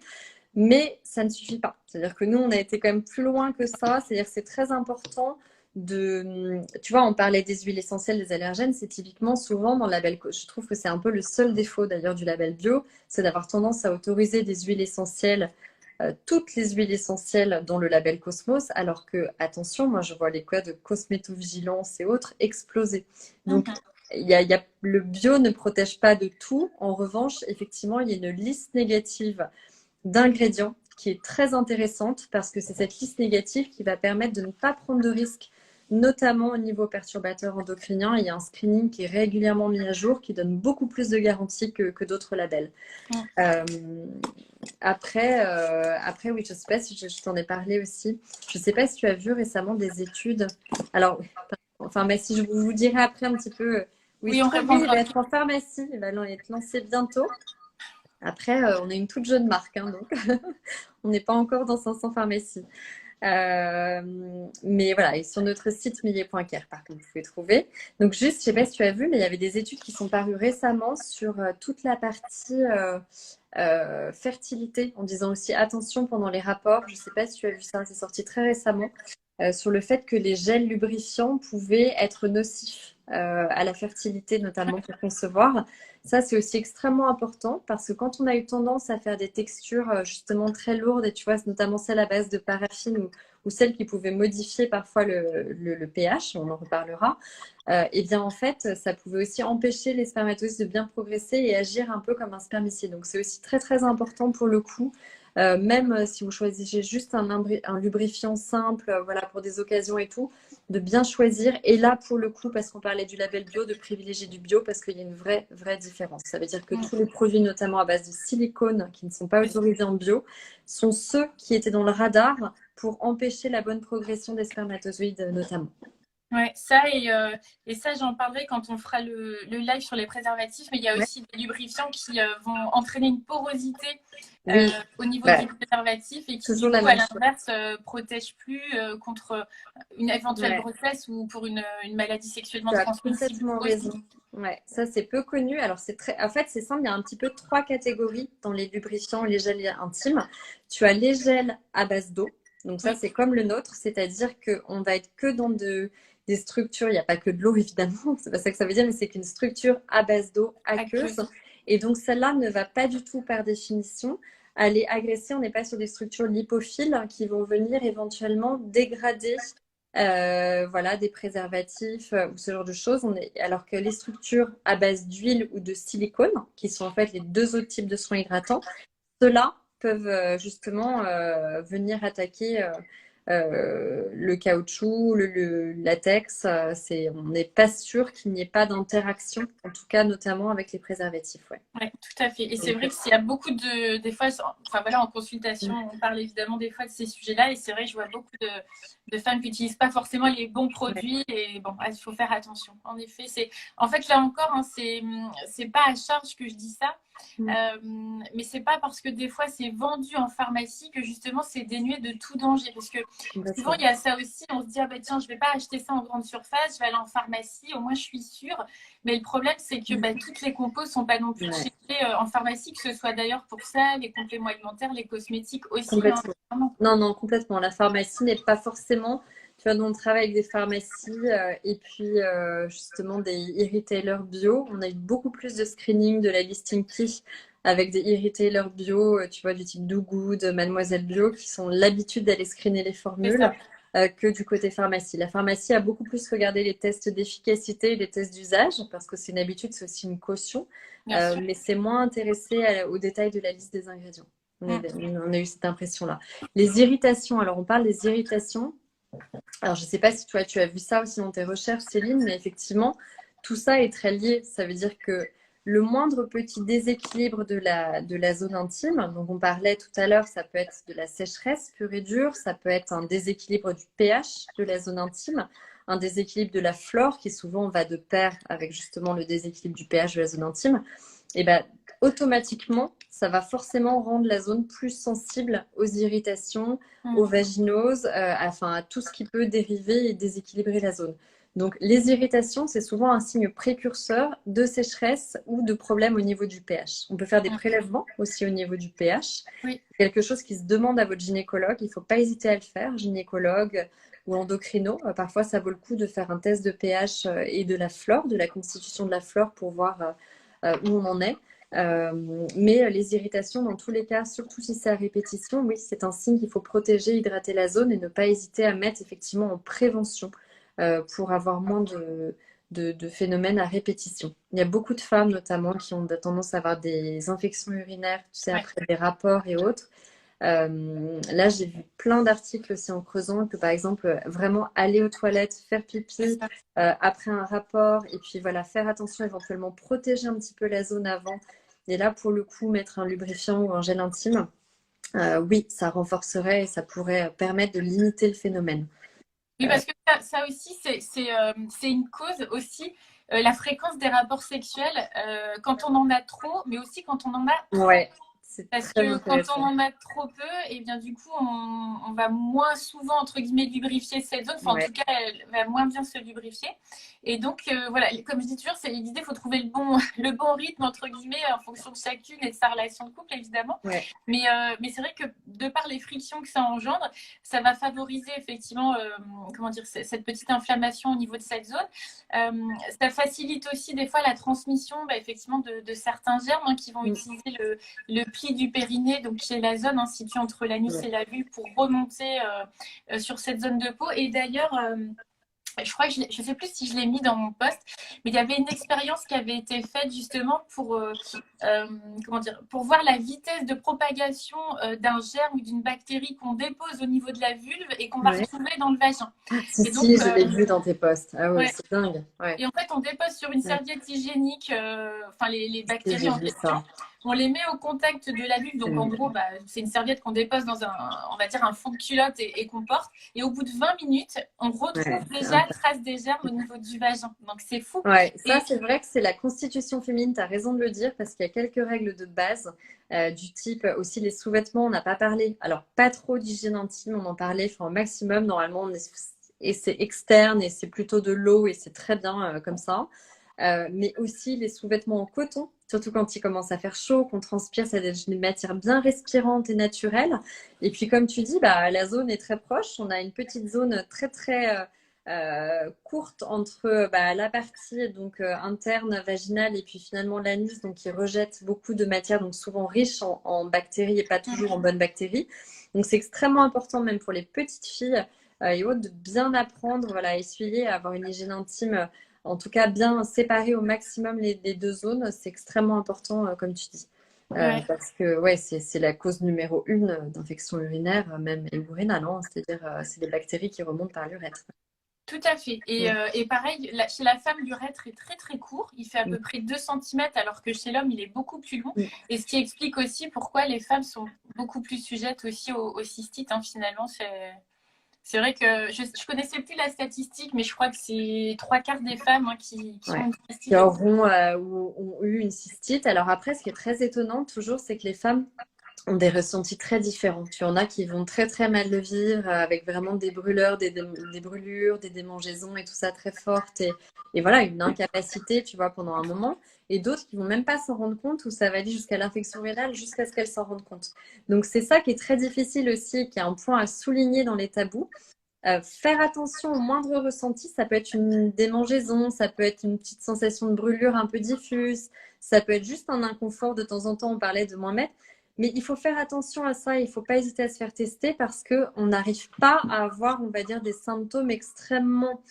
Mais ça ne suffit pas. C'est-à-dire que nous, on a été quand même plus loin que ça. C'est-à-dire que c'est très important tu vois, on parlait des huiles essentielles, des allergènes, c'est typiquement souvent dans le label, je trouve que c'est un peu le seul défaut d'ailleurs du label bio, c'est d'avoir tendance à autoriser des huiles essentielles, toutes les huiles essentielles dans le label Cosmos, alors que, attention, moi je vois les codes de cosmétovigilance et autres exploser. Donc, le bio ne protège pas de tout. En revanche, effectivement, il y a une liste négative d'ingrédients qui est très intéressante parce que c'est cette liste négative qui va permettre de ne pas prendre de risques, notamment au niveau perturbateur endocrinien. Il y a un screening qui est régulièrement mis à jour, qui donne beaucoup plus de garanties que d'autres labels. Après, oui, je ne sais pas si je t'en ai parlé aussi. Je ne sais pas si tu as vu récemment des études. Alors, enfin, mais si je vous dirai après un petit peu. Oui, on il va être en pharmacie, il va être lancé bientôt. Après, on est une toute jeune marque, hein, donc on n'est pas encore dans 500 pharmacies. Mais voilà, et sur notre site millet.care, par contre, vous pouvez trouver. Donc juste, je ne sais pas si tu as vu, mais il y avait des études qui sont parues récemment sur toute la partie fertilité, en disant aussi attention pendant les rapports. Je ne sais pas si tu as vu ça, c'est sorti très récemment, sur le fait que les gels lubrifiants pouvaient être nocifs à la fertilité, notamment pour concevoir. Ça, c'est aussi extrêmement important parce que quand on a eu tendance à faire des textures justement très lourdes, et tu vois, notamment celles à base de paraffine ou celles qui pouvaient modifier parfois le pH, on en reparlera, et bien en fait, ça pouvait aussi empêcher les spermatozoïdes de bien progresser et agir un peu comme un spermicide. Donc c'est aussi très très important pour le coup. Même si vous choisissez juste un lubrifiant simple, voilà, pour des occasions et tout, de bien choisir. Et là, pour le coup, parce qu'on parlait du label bio, de privilégier du bio parce qu'il y a une vraie différence. Ça veut dire que tous les produits, notamment à base de silicone, qui ne sont pas autorisés en bio, sont ceux qui étaient dans le radar pour empêcher la bonne progression des spermatozoïdes, notamment. Ouais, ça et ça, j'en parlerai quand on fera le live sur les préservatifs. Mais il y a Ouais. aussi des lubrifiants qui vont entraîner une porosité euh, Oui, au niveau bah, du préservatif et qui, toujours du la coup, à même chose. l'inverse, protège plus contre une éventuelle Ouais. grossesse ou pour une maladie sexuellement Tu as transmissible complètement aussi. raison. Ouais, ça c'est peu connu. Alors c'est très, en fait c'est simple. Il y a un petit peu trois catégories dans les lubrifiants, les gels intimes. Tu as les gels à base d'eau. Donc ça Oui, c'est comme le nôtre, c'est-à-dire qu'on va être que dans des structures. Il n'y a pas que de l'eau évidemment. C'est pas ça que ça veut dire, mais c'est qu'une structure à base d'eau aqueuse. aqueuse. Et donc celle-là ne va pas du tout par définition aller agresser. On n'est pas sur des structures lipophiles qui vont venir éventuellement dégrader voilà, des préservatifs ou ce genre de choses. Alors que les structures à base d'huile ou de silicone, qui sont en fait les deux autres types de soins hydratants, ceux-là peuvent justement venir attaquer le caoutchouc, le latex. On n'est pas sûr qu'il n'y ait pas d'interaction, en tout cas notamment avec les préservatifs. Ouais. Oui, tout à fait. Et c'est Donc, vrai qu'il y a beaucoup des fois, enfin voilà, en consultation, on parle évidemment des fois de ces sujets-là. Et c'est vrai, je vois beaucoup de femmes qui n'utilisent pas forcément les bons ouais. produits. Et bon, il faut faire attention. En effet, en fait, là encore, hein, c'est pas à charge que je dis ça. Mm. Mais c'est pas parce que des fois c'est vendu en pharmacie que justement c'est dénué de tout danger. Parce que souvent il Complètement. y a ça aussi, on se dit ah bah tiens, je vais pas acheter ça en grande surface, je vais aller en pharmacie, au moins je suis sûre. Mais le problème c'est que bah, toutes les compos sont pas non plus Ouais. checkées en pharmacie, que ce soit d'ailleurs pour ça, les compléments alimentaires, les cosmétiques aussi. Hein, Complètement. vraiment. Non, non, complètement. La pharmacie n'est pas forcément. Tu vois, nous, on travaille avec des pharmacies et puis justement des e-retailers bio. On a eu beaucoup plus de screening de la listing key avec des e-retailers bio, tu vois, du type Do Good, Mademoiselle Bio, qui sont l'habitude d'aller screener les C'est formules ça, que du côté pharmacie. La pharmacie a beaucoup plus regardé les tests d'efficacité et les tests d'usage, parce que c'est une habitude, c'est aussi une caution, bien sûr. mais c'est moins intéressé aux détails de la liste des ingrédients. Mm. On a eu cette impression-là. Les irritations, alors on parle des irritations. Alors je ne sais pas si toi tu as vu ça aussi dans tes recherches, Céline, mais effectivement, tout ça est très lié. Ça veut dire que le moindre petit déséquilibre de la zone intime, donc on parlait tout à l'heure, ça peut être de la sécheresse pure et dure, ça peut être un déséquilibre du pH de la zone intime, un déséquilibre de la flore qui souvent va de pair avec justement le déséquilibre du pH de la zone intime et ben, automatiquement, ça va forcément rendre la zone plus sensible aux irritations, aux Mm. vaginoses, enfin à tout ce qui peut dériver et déséquilibrer la zone. Donc les irritations, c'est souvent un signe précurseur de sécheresse ou de problème au niveau du pH. On peut faire des Mm. prélèvements aussi au niveau du pH. Oui, Quelque chose qui se demande à votre gynécologue, il ne faut pas hésiter à le faire, gynécologue ou endocrino. Parfois, ça vaut le coup de faire un test de pH et de la flore, de la constitution de la flore pour voir où on en est. Mais les irritations, dans tous les cas, surtout si c'est à répétition, oui, c'est un signe qu'il faut protéger, hydrater la zone et ne pas hésiter à mettre effectivement en prévention pour avoir moins de phénomènes à répétition. Il y a beaucoup de femmes notamment qui ont tendance à avoir des infections urinaires, tu sais, ouais. après des rapports et autres. Là, j'ai vu plein d'articles aussi en creusant que, par exemple, vraiment aller aux toilettes, faire C'est pipi ça. après un rapport, et puis voilà, faire attention, éventuellement protéger un petit peu la zone avant. Et là, pour le coup, mettre un lubrifiant ou un gel intime, oui, ça renforcerait et ça pourrait permettre de limiter le phénomène. Oui, parce que ça aussi, c'est une cause aussi, la fréquence des rapports sexuels, quand on en a trop, mais aussi quand on en a trop. Ouais, c'est Parce très que quand on intéressant. en a trop peu, et bien du coup, on va moins souvent, entre guillemets, lubrifier cette zone. Enfin, en Ouais, tout cas, elle va moins bien se lubrifier. Et donc, voilà, comme je dis toujours, c'est l'idée, il faut trouver le bon rythme, entre guillemets, en fonction de chacune et de sa relation de couple, évidemment. ouais. Mais c'est vrai que de par les frictions que ça engendre, ça va favoriser effectivement, comment dire, cette petite inflammation au niveau de cette zone. Euh, Ça facilite aussi des fois la transmission, bah, effectivement, de certains germes hein, qui vont Mm. utiliser le pli du périnée, donc qui est la zone hein, située entre l'anus Ouais. et la vulve, pour remonter sur cette zone de peau. Et d'ailleurs, je crois que je ne sais plus si je l'ai mis dans mon post, mais il y avait une expérience qui avait été faite justement comment dire, pour voir la vitesse de propagation d'un germe ou d'une bactérie qu'on dépose au niveau de la vulve et qu'on va Ouais. retrouver dans le vagin. Si, Et donc, si, je l'ai vu dans tes posts. Ah ouais, ouais. c'est dingue. Ouais, Et en fait, on dépose sur une ouais. serviette hygiénique, enfin les Si, bactéries j'ai en vu question. ça. on les met au contact de la vulve. Donc, en gros, bah, c'est une serviette qu'on dépose dans on va dire, un fond de culotte et qu'on porte. Et au bout de 20 minutes, on retrouve déjà trace des germes au niveau du vagin. Donc, c'est fou. Ouais, ça, c'est vrai que c'est la constitution féminine, tu as raison de le dire, parce qu'il y a quelques règles de base, du type aussi les sous-vêtements, on n'a pas parlé. Alors, pas trop d'hygiène intime, on en parlait, enfin, au maximum, normalement, et c'est externe, et c'est plutôt de l'eau, et c'est très bien comme ça. Mais aussi les sous-vêtements en coton, surtout quand il commence à faire chaud, qu'on transpire, c'est des matières bien respirantes et naturelles. Et puis, comme tu dis, bah, la zone est très proche, on a une petite zone très, très courte entre bah, la partie donc interne vaginale et puis finalement l'anus, donc qui rejette beaucoup de matière, donc souvent riche en bactéries et pas toujours en bonnes bactéries. Donc c'est extrêmement important même pour les petites filles et autres de bien apprendre, voilà, à essuyer, à avoir une hygiène intime, en tout cas bien séparer au maximum les deux zones. C'est extrêmement important comme tu dis. Parce que ouais, c'est la cause numéro une d'infection urinaire, même et urinale, hein, c'est-à-dire c'est des bactéries qui remontent par l'urètre. Tout à fait. Et pareil, chez la femme, l'urètre est très très court. Il fait à peu près 2 cm, alors que chez l'homme, il est beaucoup plus long. Et ce qui explique aussi pourquoi les femmes sont beaucoup plus sujettes aussi aux cystites. Hein, finalement, c'est vrai que je ne connaissais plus la statistique, mais je crois que c'est 3/4 des femmes hein, qui ont une cystite. Qui auront ou ont eu une cystite. Alors après, ce qui est très étonnant toujours, c'est que les femmes ont des ressentis très différents. Tu en as qui vont très très mal le vivre avec vraiment des brûleurs, des brûlures, des démangeaisons et tout ça très fortes et voilà, une incapacité, tu vois, pendant un moment. Et d'autres qui vont même pas s'en rendre compte, où ça va aller jusqu'à l'infection rénale, jusqu'à ce qu'elles s'en rendent compte. Donc c'est ça qui est très difficile aussi, qui est un point à souligner dans les tabous. Faire attention au moindre ressenti, ça peut être une démangeaison, ça peut être une petite sensation de brûlure un peu diffuse, ça peut être juste un inconfort de temps en temps, on parlait de moins mettre. Mais il faut faire attention à ça, il ne faut pas hésiter à se faire tester parce qu'on n'arrive pas à avoir, on va dire, des symptômes extrêmement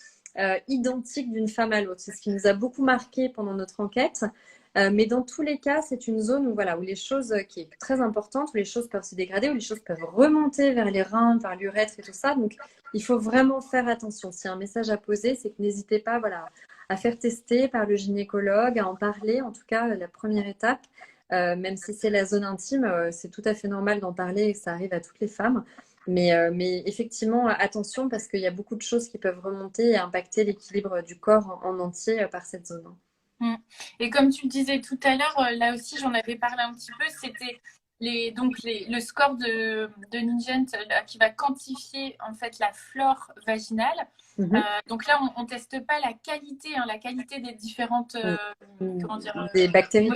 identiques d'une femme à l'autre. C'est ce qui nous a beaucoup marqué pendant notre enquête. Mais dans tous les cas, c'est une zone où, voilà, où les choses qui est très importante, où les choses peuvent se dégrader, où les choses peuvent remonter vers les reins, par l'urètre et tout ça. Donc, il faut vraiment faire attention. S'il y a un message à poser, c'est que n'hésitez pas, voilà, à faire tester par le gynécologue, à en parler. En tout cas, la première étape, même si c'est la zone intime, c'est tout à fait normal d'en parler et ça arrive à toutes les femmes. Mais effectivement, attention parce qu'il y a beaucoup de choses qui peuvent remonter et impacter l'équilibre du corps en entier par cette zone. Et comme tu le disais tout à l'heure, là aussi j'en avais parlé un petit peu, c'était le score de Nugent qui va quantifier en fait la flore vaginale. Donc là, on ne teste pas la qualité, hein, la qualité des différentes comment dire, des bactéries,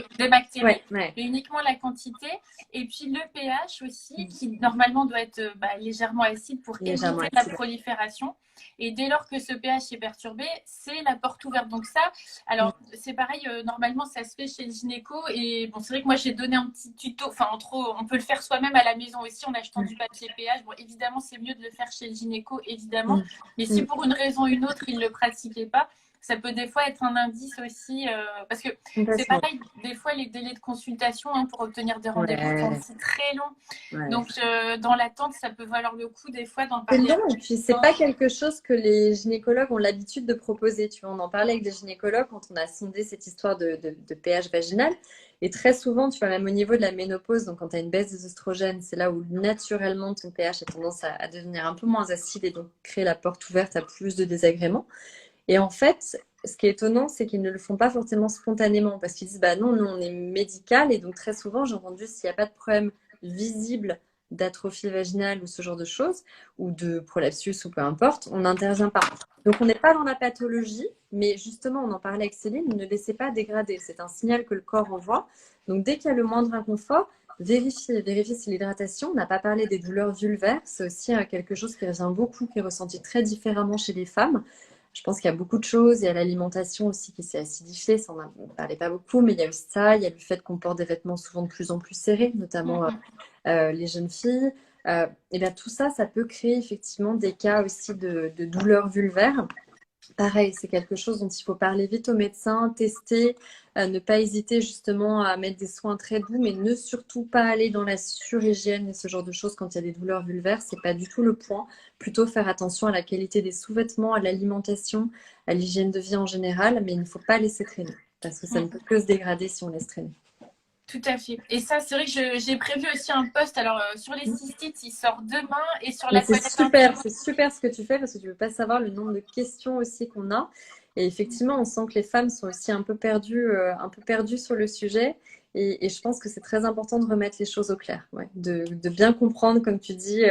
mais uniquement la quantité. Et puis le pH aussi, qui normalement doit être légèrement acide pour éviter la prolifération. Et dès lors que ce pH est perturbé, c'est la porte ouverte. Donc ça, alors c'est pareil, normalement ça se fait chez le gynéco. Et bon, c'est vrai que moi j'ai donné un petit tuto, enfin on peut le faire soi-même à la maison aussi en achetant du papier pH. Bon, évidemment, c'est mieux de le faire chez le gynéco, évidemment. Mais si pour une raison ou une autre, il ne le pratiquait pas, ça peut des fois être un indice aussi, parce que c'est pareil, des fois les délais de consultation hein, pour obtenir des rendez-vous sont aussi très longs. Donc dans l'attente, ça peut valoir le coup des fois d'en parler. C'est long, et puis c'est pas quelque chose que les gynécologues ont l'habitude de proposer. Tu vois, on en parlait avec des gynécologues quand on a sondé cette histoire de pH vaginal. Et très souvent, tu vois, même au niveau de la ménopause, donc quand tu as une baisse des oestrogènes, c'est là où naturellement ton pH a tendance à devenir un peu moins acide et donc créer la porte ouverte à plus de désagréments. Et en fait, ce qui est étonnant, c'est qu'ils ne le font pas forcément spontanément parce qu'ils disent bah non, nous on est médical et donc très souvent j'ai entendu s'il n'y a pas de problème visible d'atrophie vaginale ou ce genre de choses ou de prolapsus ou peu importe, on n'intervient pas. Donc on n'est pas dans la pathologie, mais justement on en parlait avec Céline, ne laissez pas dégrader. C'est un signal que le corps envoie. Donc dès qu'il y a le moindre inconfort, vérifiez si l'hydratation. On n'a pas parlé des douleurs vulvaires, c'est aussi quelque chose qui revient beaucoup, qui est ressenti très différemment chez les femmes. Je pense qu'il y a beaucoup de choses. Il y a l'alimentation aussi qui s'est acidifiée. Ça, on ne parlait pas beaucoup, mais il y a aussi ça. Il y a le fait qu'on porte des vêtements souvent de plus en plus serrés, notamment les jeunes filles. Et bien, tout ça, ça peut créer effectivement des cas aussi de douleurs vulvaires. Pareil, c'est quelque chose dont il faut parler vite au médecin, tester, ne pas hésiter justement à mettre des soins très doux, mais ne surtout pas aller dans la surhygiène et ce genre de choses quand il y a des douleurs vulvaires, c'est pas du tout le point. Plutôt faire attention à la qualité des sous-vêtements, à l'alimentation, à l'hygiène de vie en général, mais il ne faut pas laisser traîner parce que ça ne peut que se dégrader si on laisse traîner. Tout à fait. Et ça, c'est vrai que j'ai prévu aussi un post. Alors, sur les cystites, il sort demain et sur Mais la toilette intime. c'est super ce que tu fais parce que tu ne veux pas savoir le nombre de questions aussi qu'on a. Et effectivement, on sent que les femmes sont aussi un peu perdues sur le sujet. Et je pense que c'est très important de remettre les choses au clair, ouais. De bien comprendre, comme tu dis,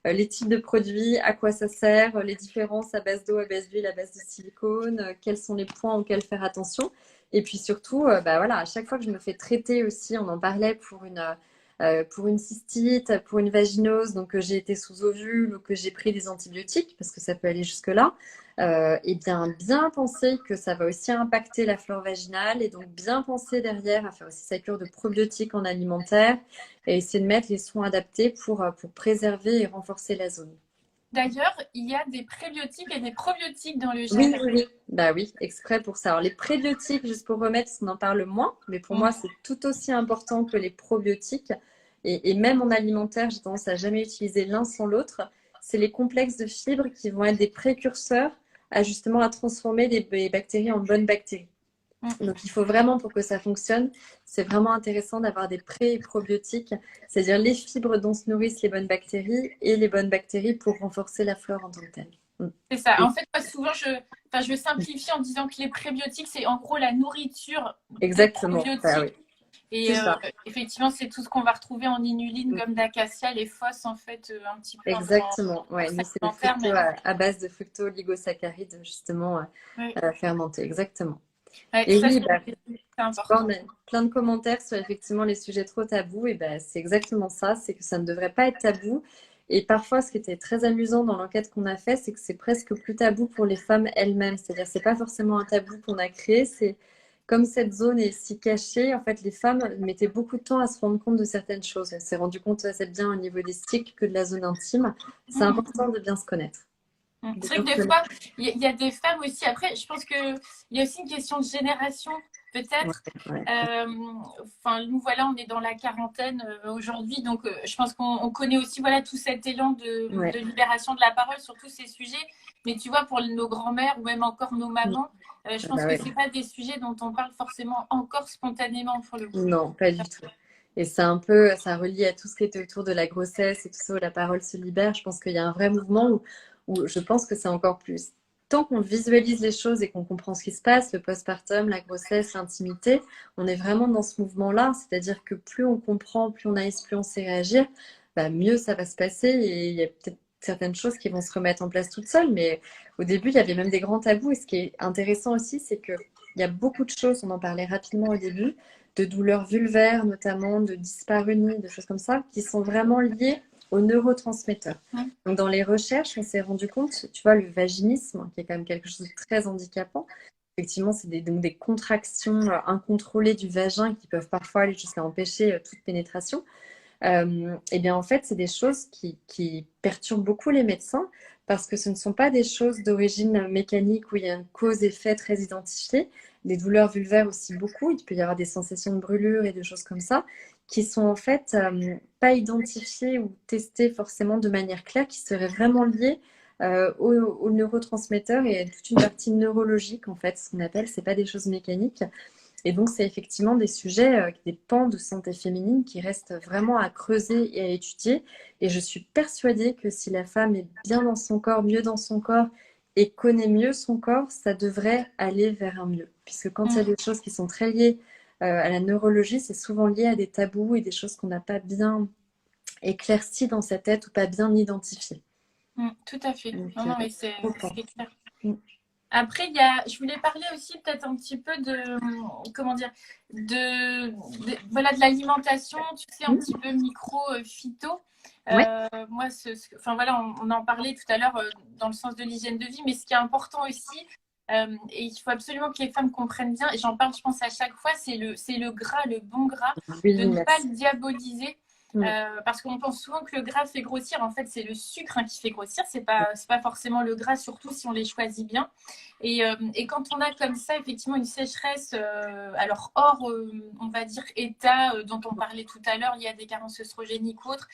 les types de produits, à quoi ça sert, les différences à base d'eau, à base d'huile, à base de silicone, quels sont les points auxquels faire attention. Et puis surtout, bah voilà, à chaque fois que je me fais traiter aussi, on en parlait pour une cystite, pour une vaginose, donc que j'ai été sous ovule ou que j'ai pris des antibiotiques, parce que ça peut aller jusque-là, et bien penser que ça va aussi impacter la flore vaginale et donc bien penser derrière à faire aussi sa cure de probiotiques en alimentaire et essayer de mettre les soins adaptés pour préserver et renforcer la zone. D'ailleurs, il y a des prébiotiques et des probiotiques dans le Oui, gel. oui, oui. Bah oui, exprès pour ça. Alors, les prébiotiques, juste pour remettre, parce qu'on en parle moins, mais pour moi, c'est tout aussi important que les probiotiques. Et même en alimentaire, j'ai tendance à jamais utiliser l'un sans l'autre. C'est les complexes de fibres qui vont être des précurseurs à justement à transformer des bactéries en bonnes bactéries. Mm. Donc, il faut vraiment, pour que ça fonctionne, c'est vraiment intéressant d'avoir des pré- et probiotiques, c'est-à-dire les fibres dont se nourrissent les bonnes bactéries et les bonnes bactéries pour renforcer la flore en tant que telle. Mm. C'est ça. En fait, moi, souvent, je simplifie en disant que les prébiotiques, c'est en gros la nourriture des Exactement, bah oui, probiotiques. c'est Et ça. effectivement, c'est tout ce qu'on va retrouver en inuline, gomme d'acacia, les fosses, en fait, un petit peu en Exactement, ouais. Nous, force c'est le alimentaire. fructo Mais à base de fructo-oligosaccharides, justement, ouais, fermentés. Exactement. ouais, Et ça, oui, bah, c'est tu vois, on important. a plein de commentaires sur effectivement les sujets trop tabous. Et ben, c'est exactement ça, c'est que ça ne devrait pas être tabou. Et parfois, ce qui était très amusant dans l'enquête qu'on a fait, c'est que c'est presque plus tabou pour les femmes elles-mêmes. C'est-à-dire, c'est pas forcément un tabou qu'on a créé, c'est comme cette zone est si cachée, en fait, les femmes mettaient beaucoup de temps à se rendre compte de certaines choses. On s'est rendu compte assez bien au niveau des cycles que de la zone intime. C'est Mm. important de bien se connaître. De C'est vrai bien que se des connaître. fois, il y a des femmes aussi. Après, je pense qu'il y a aussi une question de génération, Ouais, peut-être. ouais. Enfin, nous, voilà, on est dans la quarantaine aujourd'hui. Donc, je pense qu'on connaît aussi voilà, tout cet élan Ouais. de libération de la parole sur tous ces sujets. Mais tu vois, pour nos grands-mères ou même encore nos mamans, je Ah pense bah que ouais. ce n'est pas des sujets dont on parle forcément encore spontanément pour le coup. Non, pas du tout. Et c'est un peu, ça relie à tout ce qui était autour de la grossesse et tout ça, où la parole se libère. Je pense qu'il y a un vrai mouvement où je pense que c'est encore plus. Tant qu'on visualise les choses et qu'on comprend ce qui se passe, le postpartum, la grossesse, l'intimité, on est vraiment dans ce mouvement-là. C'est-à-dire que plus on comprend, plus on aise, plus on sait réagir, bah, mieux ça va se passer. Et il y a peut-être certaines choses qui vont se remettre en place toutes seules. Mais au début, il y avait même des grands tabous. Et ce qui est intéressant aussi, c'est que il y a beaucoup de choses, on en parlait rapidement au début, de douleurs vulvaires notamment, de dyspareunie, de choses comme ça, qui sont vraiment liées aux neurotransmetteurs. Mm. Donc dans les recherches, on s'est rendu compte, tu vois, le vaginisme, qui est quand même quelque chose de très handicapant, effectivement, c'est donc des contractions incontrôlées du vagin qui peuvent parfois aller jusqu'à empêcher toute pénétration. Et bien en fait, c'est des choses qui perturbent beaucoup les médecins parce que ce ne sont pas des choses d'origine mécanique où il y a une cause-effet très identifiée. Les douleurs vulvaires aussi beaucoup, il peut y avoir des sensations de brûlure et de choses comme ça qui sont en fait pas identifiées ou testées forcément de manière claire, qui seraient vraiment liées aux neurotransmetteurs et à toute une partie neurologique en fait, ce qu'on appelle, c'est pas des choses mécaniques. Et donc, c'est effectivement des sujets, des pans de santé féminine qui restent vraiment à creuser et à étudier. Et je suis persuadée que si la femme est bien dans son corps, mieux dans son corps et connaît mieux son corps, ça devrait aller vers un mieux. Puisque quand il y a Mm. des choses qui sont très liées à la neurologie, c'est souvent lié à des tabous et des choses qu'on n'a pas bien éclaircies dans sa tête ou pas bien identifiées. Tout à fait. Donc, Non, non, mais autant. c'est clair. Mm. Après, je voulais parler aussi peut-être un petit peu de, comment dire, voilà, de l'alimentation, tu sais, un petit peu micro-phyto. Ouais. Moi, enfin voilà, on en parlait tout à l'heure dans le sens de l'hygiène de vie, mais ce qui est important aussi, et il faut absolument que les femmes comprennent bien, et j'en parle, je pense, à chaque fois, c'est le gras, le bon gras, Oui, de ne pas merci. le diaboliser. Mm. Parce qu'on pense souvent que le gras fait grossir. En fait, c'est le sucre qui fait grossir. C'est pas forcément le gras, surtout si on les choisit bien. Et quand on a comme ça, effectivement, une sécheresse, alors hors, on va dire, état dont on parlait tout à l'heure, il y a des carences œstrogéniques ou autres,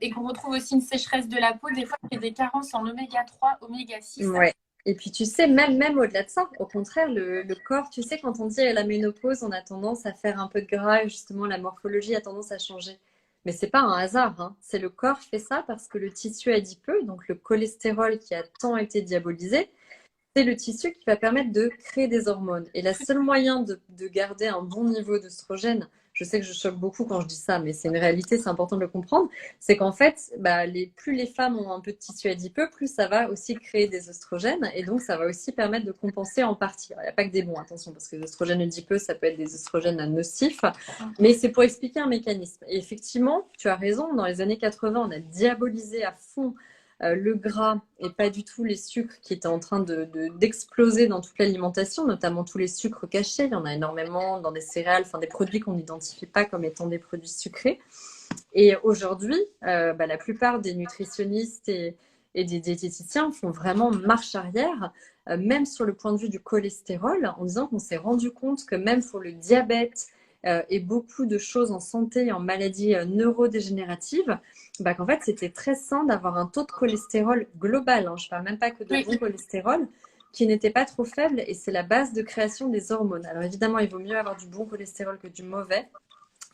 et qu'on retrouve aussi une sécheresse de la peau, des fois, il y a des carences en oméga 3, oméga 6. Ouais. Et puis, tu sais, même au-delà de ça, au contraire, le corps, tu sais, quand on dit la ménopause, on a tendance à faire un peu de gras et justement, la morphologie a tendance à changer. Mais c'est pas un hasard, hein. C'est le corps fait ça parce que le tissu adipeux, donc le cholestérol qui a tant été diabolisé, c'est le tissu qui va permettre de créer des hormones. Et le seul moyen de garder un bon niveau d'œstrogène, je sais que je choque beaucoup quand je dis ça, mais c'est une réalité, c'est important de le comprendre, c'est qu'en fait, bah, plus les femmes ont un peu de tissu adipeux, plus ça va aussi créer des oestrogènes, et donc ça va aussi permettre de compenser en partie. Alors, il n'y a pas que des bons, attention, parce que les oestrogènes adipeux, ça peut être des oestrogènes nocifs, mais c'est pour expliquer un mécanisme. Et effectivement, tu as raison, dans les années 80, on a diabolisé à fond le gras et pas du tout les sucres qui étaient en train d'exploser dans toute l'alimentation, notamment tous les sucres cachés. Il y en a énormément dans des céréales, enfin des produits qu'on n'identifie pas comme étant des produits sucrés. Et aujourd'hui, la plupart des nutritionnistes et des diététiciens font vraiment marche arrière, même sur le point de vue du cholestérol, en disant qu'on s'est rendu compte que même pour le diabète et beaucoup de choses en santé et en maladies neurodégénératives, bah, qu'en fait, c'était très sain d'avoir un taux de cholestérol global, hein, je ne parle même pas que de bon cholestérol, qui n'était pas trop faible, et c'est la base de création des hormones. Alors évidemment, il vaut mieux avoir du bon cholestérol que du mauvais,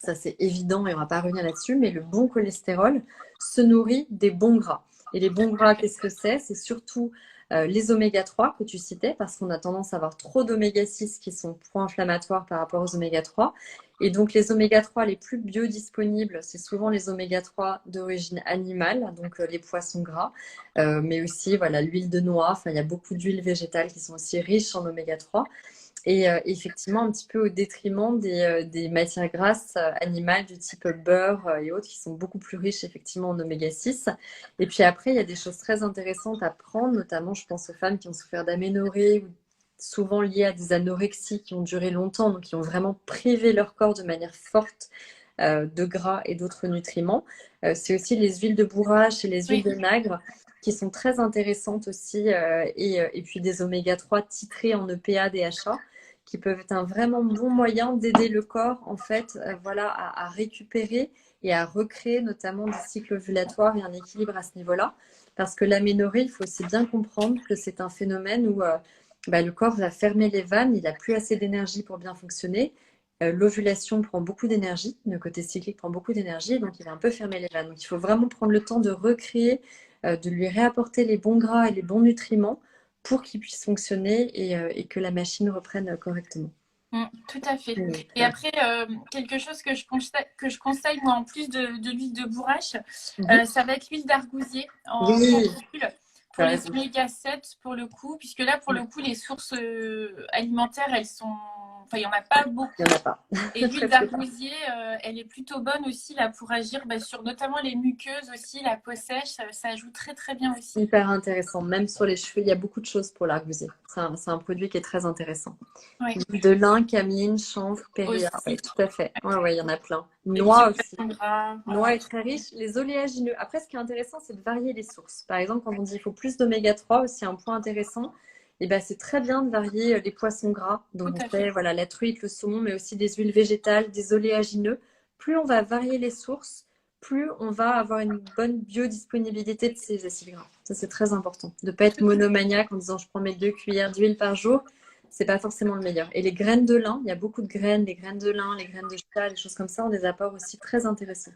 ça c'est évident et on ne va pas revenir là-dessus, mais le bon cholestérol se nourrit des bons gras. Et les bons gras, qu'est-ce que c'est? C'est surtout les oméga 3 que tu citais, parce qu'on a tendance à avoir trop d'oméga 6 qui sont pro-inflammatoires par rapport aux oméga 3. Et donc les oméga 3 les plus biodisponibles, c'est souvent les oméga 3 d'origine animale, donc les poissons gras, mais aussi voilà, l'huile de noix, enfin il y a beaucoup d'huiles végétales qui sont aussi riches en oméga 3. Et effectivement, un petit peu au détriment des matières grasses animales du type beurre et autres, qui sont beaucoup plus riches effectivement en oméga 6. Et puis après, il y a des choses très intéressantes à prendre, notamment je pense aux femmes qui ont souffert d'aménorrhée ou souvent liées à des anorexies qui ont duré longtemps, donc qui ont vraiment privé leur corps de manière forte de gras et d'autres nutriments. C'est aussi les huiles de bourrache et les huiles de nagre qui sont très intéressantes aussi, et puis des oméga 3 titrés en EPA, DHA, qui peuvent être un vraiment bon moyen d'aider le corps en fait, voilà, à récupérer et à recréer notamment des cycles ovulatoires et un équilibre à ce niveau-là. Parce que l'aménorrhée, il faut aussi bien comprendre que c'est un phénomène où le corps va fermer les vannes, il n'a plus assez d'énergie pour bien fonctionner. L'ovulation prend beaucoup d'énergie, le côté cyclique prend beaucoup d'énergie, donc il va un peu fermer les vannes. Donc il faut vraiment prendre le temps de recréer, de lui réapporter les bons gras et les bons nutriments pour qu'il puisse fonctionner et que la machine reprenne correctement. Tout à fait. Et après, quelque chose que je conseille, moi, en plus de l'huile de bourrache, ça va être l'huile d'argousier en capsule pour les oméga 7, pour le coup, puisque là, pour le coup, les sources alimentaires, elles sont... Enfin, il n'y en a pas beaucoup. Il n'y en a pas. Et l'huile d'argousier, elle est plutôt bonne aussi là, pour agir sur notamment les muqueuses aussi, la peau sèche, ça joue très très bien aussi. Hyper intéressant, même sur les cheveux, il y a beaucoup de choses pour l'argousier. C'est un produit qui est très intéressant. Ouais. De lin, camine, chanvre, péria, oui, tout à fait. Ouais, il y en a plein. Noix aussi. Noix est très riche. Les oléagineux. Après, ce qui est intéressant, c'est de varier les sources. Par exemple, quand on dit qu'il faut plus d'oméga 3, aussi un point intéressant, et ben, c'est très bien de varier les poissons gras. Donc, on fait voilà, la truite, le saumon, mais aussi des huiles végétales, des oléagineux. Plus on va varier les sources, plus on va avoir une bonne biodisponibilité de ces acides gras. Ça, c'est très important. De ne pas être monomaniaque en disant je prends mes 2 cuillères d'huile par jour. C'est pas forcément le meilleur. Et les graines de lin, il y a beaucoup de graines, les graines de lin, les graines de chia, des choses comme ça, ont des apports aussi très intéressants.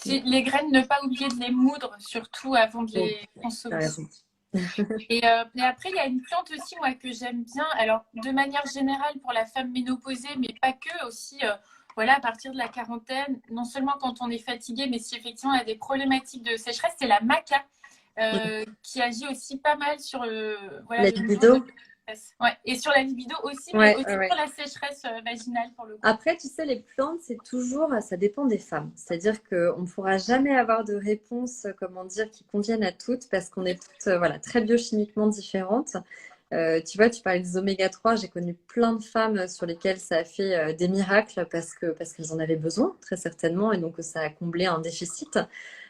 Les graines, ne pas oublier de les moudre, surtout avant de les consommer. Et après, il y a une plante aussi, moi, que j'aime bien. Alors, de manière générale, pour la femme ménopausée, mais pas que, aussi, voilà, à partir de la quarantaine, non seulement quand on est fatigué, mais si effectivement on a des problématiques de sécheresse, c'est la maca, qui agit aussi pas mal sur voilà, la libido. Ouais. Et sur la libido aussi, mais aussi sur la sécheresse vaginale pour le coup. Après, tu sais, les plantes, c'est toujours, ça dépend des femmes. C'est-à-dire qu'on ne pourra jamais avoir de réponse, comment dire, qui convienne à toutes parce qu'on est toutes voilà, très biochimiquement différentes. Tu vois, tu parlais des oméga 3, j'ai connu plein de femmes sur lesquelles ça a fait des miracles parce qu'elles en avaient besoin, très certainement, et donc ça a comblé un déficit.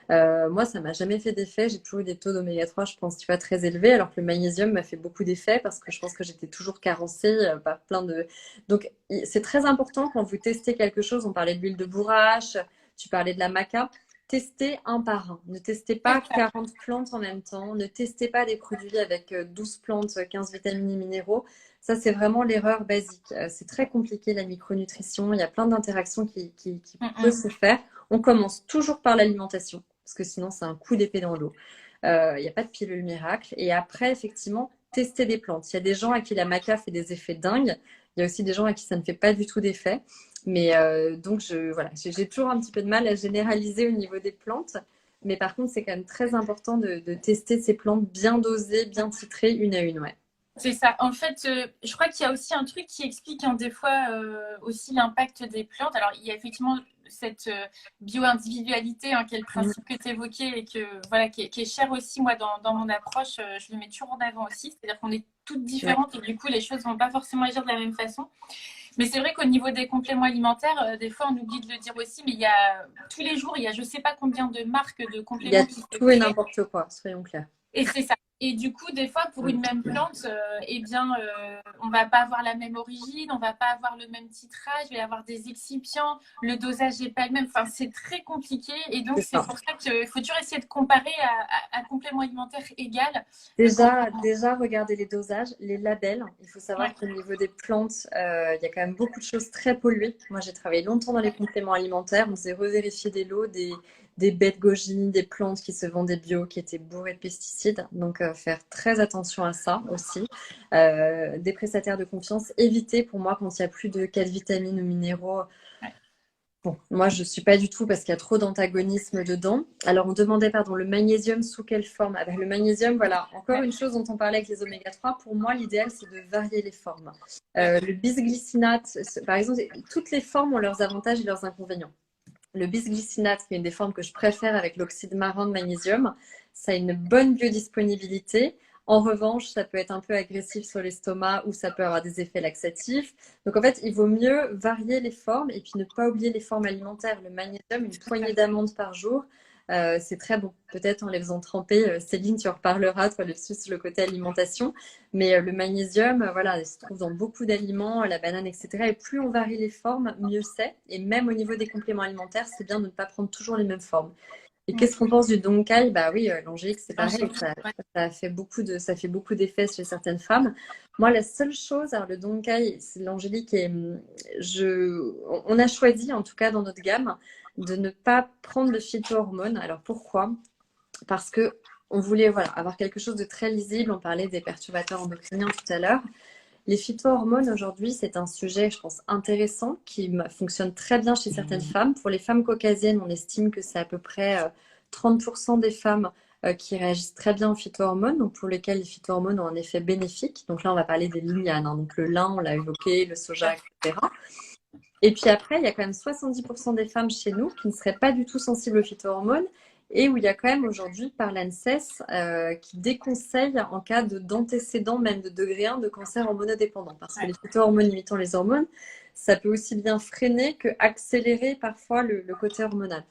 Moi, ça m'a jamais fait d'effet. J'ai toujours eu des taux d'oméga 3, je pense, tu vois, très élevés, alors que le magnésium m'a fait beaucoup d'effets parce que je pense que j'étais toujours carencée par plein de... Donc, c'est très important quand vous testez quelque chose. On parlait de l'huile de bourrache, tu parlais de la maca. testez un par un. Ne testez pas 40 plantes en même temps. Ne testez pas des produits avec 12 plantes, 15 vitamines et minéraux. Ça, c'est vraiment l'erreur basique. C'est très compliqué, la micronutrition. Il y a plein d'interactions qui peuvent se faire. On commence toujours par l'alimentation, parce que sinon, c'est un coup d'épée dans l'eau. Il n'y a pas de pilule miracle. Et après, effectivement, tester des plantes. Il y a des gens à qui la maca fait des effets dingues. Il y a aussi des gens à qui ça ne fait pas du tout d'effet. Mais donc, voilà, j'ai toujours un petit peu de mal à généraliser au niveau des plantes. Mais par contre, c'est quand même très important de tester ces plantes bien dosées, bien titrées, une à une. Ouais. C'est ça. En fait, je crois qu'il y a aussi un truc qui explique des fois aussi l'impact des plantes. Alors, il y a effectivement cette bio-individualité, qui est le principe que tu évoquais et que, voilà, qui est cher aussi, moi, dans mon approche. Je le mets toujours en avant aussi. C'est-à-dire qu'on est toutes différentes et du coup, les choses ne vont pas forcément agir de la même façon. Mais c'est vrai qu'au niveau des compléments alimentaires, des fois, on oublie de le dire aussi, mais il y a tous les jours, il y a je ne sais pas combien de marques de compléments qui se créent. Il y a tout et n'importe quoi, soyons clairs. Et c'est ça. Et du coup, des fois, pour une même plante, on va pas avoir la même origine, on va pas avoir le même titrage, il va y avoir des excipients, le dosage n'est pas le même. Enfin, c'est très compliqué. Et donc, c'est pour ça qu'il faut toujours essayer de comparer à complément alimentaire égal. Déjà, regardez les dosages, les labels. Il faut savoir qu'au niveau des plantes, il y a quand même beaucoup de choses très polluées. Moi, j'ai travaillé longtemps dans les compléments alimentaires. On s'est revérifié des lots, des baies de goji, des plantes qui se vendaient bio, qui étaient bourrées de pesticides. Donc, faire très attention à ça aussi. Des prestataires de confiance, évitez pour moi quand il y a plus de 4 vitamines ou minéraux. Bon, moi, je ne suis pas du tout parce qu'il y a trop d'antagonisme dedans. Alors, on demandait, le magnésium sous quelle forme? Le magnésium, voilà, encore une chose dont on parlait avec les oméga 3. Pour moi, l'idéal, c'est de varier les formes. Le bisglycinate, par exemple, toutes les formes ont leurs avantages et leurs inconvénients. Le bisglycinate, qui est une des formes que je préfère avec l'oxyde marin de magnésium, ça a une bonne biodisponibilité. En revanche, ça peut être un peu agressif sur l'estomac ou ça peut avoir des effets laxatifs. Donc en fait, il vaut mieux varier les formes et puis ne pas oublier les formes alimentaires. Le magnésium, une poignée d'amandes par jour, c'est très bon. Peut-être en les faisant tremper, Céline, tu en reparleras, toi, le côté alimentation. Mais le magnésium, voilà, il se trouve dans beaucoup d'aliments, la banane, etc. Et plus on varie les formes, mieux c'est. Et même au niveau des compléments alimentaires, c'est bien de ne pas prendre toujours les mêmes formes. Et qu'est-ce qu'on pense du donkai? Bah oui, l'angélique, c'est pareil. Ça fait beaucoup d'effets chez certaines femmes. Moi, la seule chose, alors le donkai, c'est l'angélique et on a choisi, en tout cas dans notre gamme, de ne pas prendre de phytohormones. Alors pourquoi? Parce que on voulait avoir quelque chose de très lisible. On parlait des perturbateurs endocriniens tout à l'heure. Les phytohormones, aujourd'hui, c'est un sujet, je pense, intéressant qui fonctionne très bien chez certaines femmes. Pour les femmes caucasiennes, on estime que c'est à peu près 30% des femmes qui réagissent très bien aux phytohormones, donc pour lesquelles les phytohormones ont un effet bénéfique. Donc là, on va parler des lignanes, donc le lin, on l'a évoqué, le soja, etc. Et puis après, il y a quand même 70% des femmes chez nous qui ne seraient pas du tout sensibles aux phytohormones et où il y a quand même aujourd'hui par l'ANSES qui déconseille en cas d'antécédent même de degré 1 de cancer hormonodépendant. Parce que les phytohormones imitant les hormones, ça peut aussi bien freiner que accélérer parfois le côté hormonal.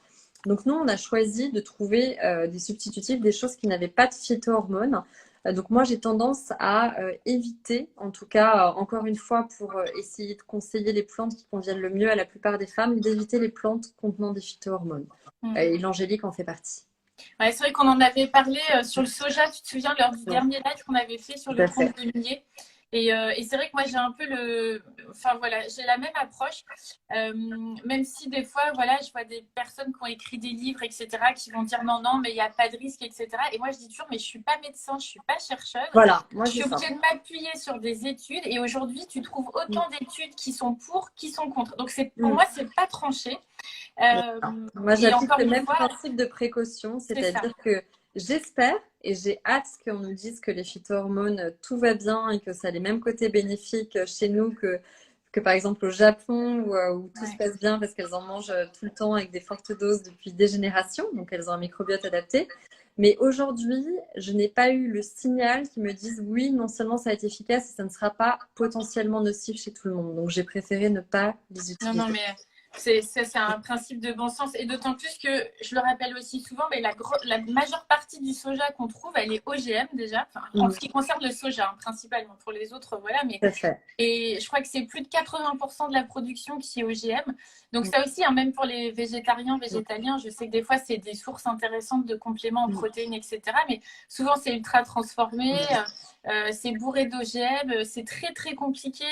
Donc nous, on a choisi de trouver des substitutifs, des choses qui n'avaient pas de phytohormones. Donc moi, j'ai tendance à éviter, en tout cas, encore une fois, pour essayer de conseiller les plantes qui conviennent le mieux à la plupart des femmes, d'éviter les plantes contenant des phytohormones. Et l'angélique en fait partie. Ouais, c'est vrai qu'on en avait parlé sur le soja, tu te souviens, lors du dernier live qu'on avait fait sur le compte de Millet. Et c'est vrai que moi, j'ai un peu j'ai la même approche. Même si des fois, je vois des personnes qui ont écrit des livres, etc., qui vont dire non, mais il n'y a pas de risque, etc. Et moi, je dis toujours, mais je ne suis pas médecin, je ne suis pas chercheuse. Voilà, moi, je suis obligée de m'appuyer sur des études. Et aujourd'hui, tu trouves autant d'études qui sont pour, qui sont contre. Donc, pour moi, ce n'est pas tranché. Moi, j'applique le même principe de précaution, c'est-à-dire que j'espère et j'ai hâte qu'on nous dise que les phytohormones, tout va bien et que ça a les mêmes côtés bénéfiques chez nous que par exemple au Japon où tout se passe bien parce qu'elles en mangent tout le temps avec des fortes doses depuis des générations, donc elles ont un microbiote adapté. Mais aujourd'hui, je n'ai pas eu le signal qui me dise oui, non seulement ça va être efficace et ça ne sera pas potentiellement nocif chez tout le monde. Donc j'ai préféré ne pas les utiliser. Non, mais C'est un principe de bon sens. Et d'autant plus que, je le rappelle aussi souvent, mais la majeure partie du soja qu'on trouve, elle est OGM déjà. Enfin, en ce qui concerne le soja, hein, principalement. Pour les autres, voilà. Mais, et je crois que c'est plus de 80% de la production qui est OGM. Donc ça aussi, hein, même pour les végétariens, végétaliens, je sais que des fois, c'est des sources intéressantes de compléments en protéines, etc. Mais souvent, c'est ultra transformé. C'est bourré d'OGM, c'est très très compliqué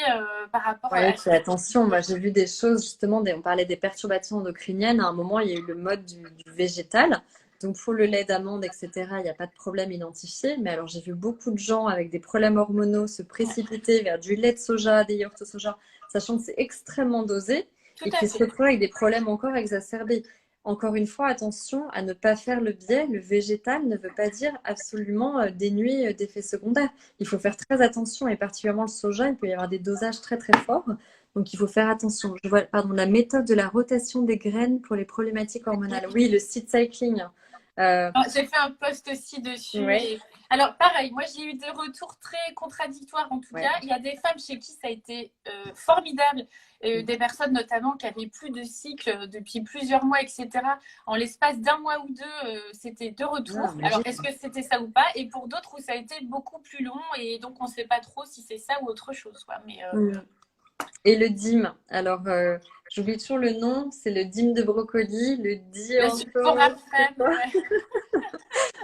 par rapport à... Oui, attention, moi j'ai vu des choses justement, on parlait des perturbations endocriniennes, à un moment il y a eu le mode du végétal, donc pour le lait d'amande, etc., il n'y a pas de problème identifié, mais alors j'ai vu beaucoup de gens avec des problèmes hormonaux se précipiter vers du lait de soja, des yaourts au soja, sachant que c'est extrêmement dosé et qui se retrouvent avec des problèmes encore exacerbés. Encore une fois, attention à ne pas faire le biais. Le végétal ne veut pas dire absolument dénué d'effets secondaires. Il faut faire très attention, et particulièrement le soja, il peut y avoir des dosages très très forts. Donc il faut faire attention. Je vois, pardon, la méthode de la rotation des graines pour les problématiques hormonales. Oui, le seed cycling. J'ai fait un post aussi dessus. Ouais. Et... Alors, pareil, moi j'ai eu des retours très contradictoires en tout cas. Il y a des femmes chez qui ça a été formidable. Des personnes notamment qui avaient plus de cycle depuis plusieurs mois, etc. En l'espace d'un mois ou deux, c'était de retour. Alors, est-ce que c'était ça ou pas? Et pour d'autres où ça a été beaucoup plus long et donc on ne sait pas trop si c'est ça ou autre chose, quoi. Mais, Et le dîme, alors j'oublie toujours le nom, c'est le dîme de brocoli, le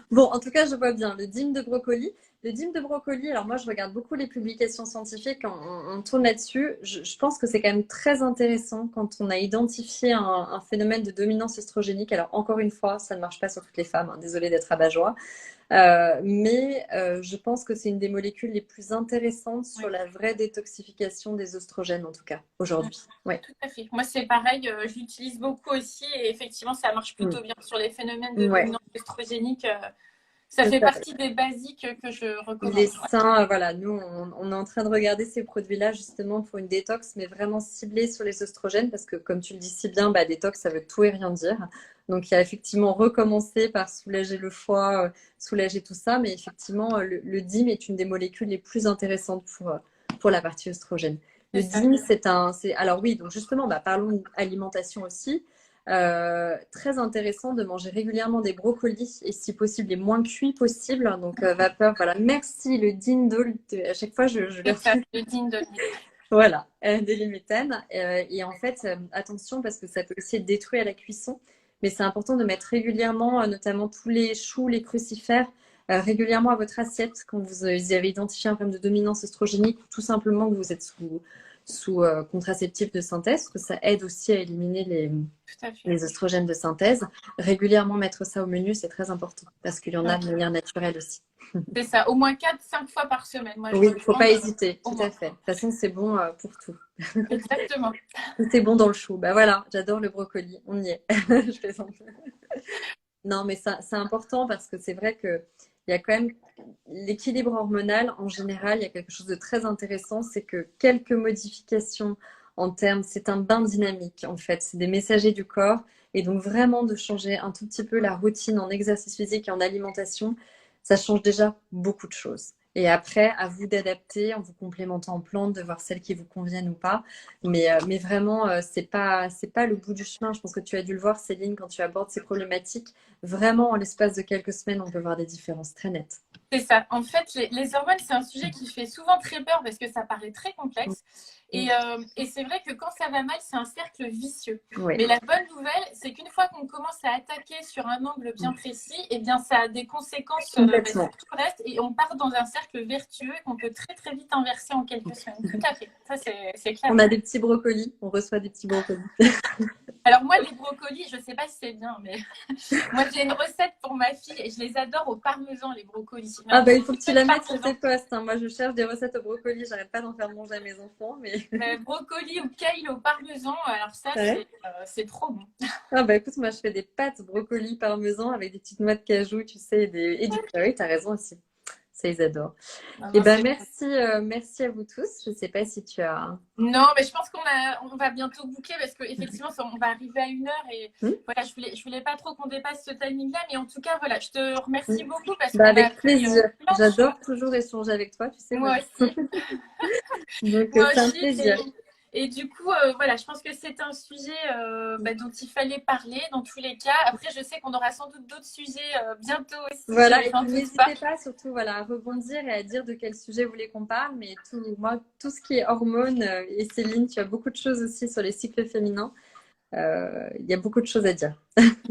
Bon, en tout cas, je vois bien le dîme de brocoli. Le dîme de brocoli, alors moi, je regarde beaucoup les publications scientifiques, on tourne là-dessus. Je pense que c'est quand même très intéressant quand on a identifié un phénomène de dominance œstrogénique. Alors, encore une fois, ça ne marche pas sur toutes les femmes, hein, désolée d'être rabat-joie. Mais je pense que c'est une des molécules les plus intéressantes sur la vraie détoxification des oestrogènes, en tout cas, aujourd'hui. Ouais. Tout à fait. Moi, c'est pareil, je l'utilise beaucoup aussi et effectivement, ça marche plutôt bien sur les phénomènes de dominance œstrogénique. Ça fait partie des basiques que je recommande. Les sains, voilà, nous, on est en train de regarder ces produits-là justement pour une détox, mais vraiment ciblée sur les oestrogènes parce que, comme tu le dis si bien, détox, ça veut tout et rien dire. Donc, il y a effectivement recommencer par soulager le foie, soulager tout ça, mais effectivement, le DIM est une des molécules les plus intéressantes pour la partie oestrogène. Le DIM, alors oui, donc justement, parlons d'alimentation aussi. Très intéressant de manger régulièrement des brocolis et si possible les moins cuits possible. Donc vapeur, voilà. Merci le dindol. À chaque fois, je le refais. Le dindol. Voilà, des limétanes. Et en fait, attention parce que ça peut aussi être détruit à la cuisson. Mais c'est important de mettre régulièrement, notamment tous les choux, les crucifères, régulièrement à votre assiette quand vous avez identifié un problème de dominance œstrogénique ou tout simplement que vous êtes sous contraceptifs de synthèse, que ça aide aussi à éliminer les oestrogènes de synthèse. Régulièrement mettre ça au menu, c'est très important parce qu'il y en a de manière naturelle aussi. C'est ça, au moins 4-5 fois par semaine. Moi, oui, il ne faut pas hésiter, tout à fait. De toute façon, c'est bon pour tout. Exactement. Tout est bon dans le chou. Voilà, j'adore le brocoli, on y est. Je plaisante. Non, mais c'est important parce que c'est vrai que il y a quand même l'équilibre hormonal en général, il y a quelque chose de très intéressant, c'est que quelques modifications en termes, c'est un bain dynamique en fait, c'est des messagers du corps et donc vraiment de changer un tout petit peu la routine en exercice physique et en alimentation, ça change déjà beaucoup de choses. Et après, à vous d'adapter en vous complémentant en plantes, de voir celles qui vous conviennent ou pas. Mais vraiment, c'est pas le bout du chemin. Je pense que tu as dû le voir, Céline, quand tu abordes ces problématiques. Vraiment, en l'espace de quelques semaines, on peut voir des différences très nettes. C'est ça. En fait, les hormones, c'est un sujet qui fait souvent très peur parce que ça paraît très complexe. Et c'est vrai que quand ça va mal, c'est un cercle vicieux. Oui. Mais la bonne nouvelle, c'est qu'une fois qu'on commence à attaquer sur un angle bien précis, eh bien, ça a des conséquences sur tout le reste et on part dans un cercle vertueux qu'on peut très, très vite inverser en quelques semaines. Tout à fait. Ça, c'est clair. On a des petits brocolis. On reçoit des petits brocolis. Alors moi, les brocolis, je ne sais pas si c'est bien, mais moi, j'ai une recette pour ma fille et je les adore au parmesan, les brocolis. Il faut que tu la mettes sur tes posts. Moi, je cherche des recettes au brocoli. J'arrête pas d'en faire manger à mes enfants. Brocoli ou kale au parmesan, alors ça, c'est trop bon. Écoute, moi, je fais des pâtes brocoli parmesan avec des petites noix de cajou, tu sais, et du curry. Tu as raison aussi. Ça, ils adorent. Merci à vous tous. Je ne sais pas si tu as... Non, mais je pense qu'on va bientôt boucler parce qu'effectivement, on va arriver à 1 heure et voilà, je voulais pas trop qu'on dépasse ce timing-là, mais en tout cas, voilà, je te remercie beaucoup parce que avec plaisir. J'adore toujours échanger avec toi, tu sais. Moi aussi. Donc, c'est un plaisir. Et du coup, voilà, je pense que c'est un sujet dont il fallait parler dans tous les cas. Après, je sais qu'on aura sans doute d'autres sujets bientôt aussi, Voilà, et j'en puis doute pas. n'hésitez pas surtout voilà, à rebondir et à dire de quel sujet vous voulez qu'on parle. Mais moi, tout ce qui est hormones, et Céline, tu as beaucoup de choses aussi sur les cycles féminins. Il y a beaucoup de choses à dire.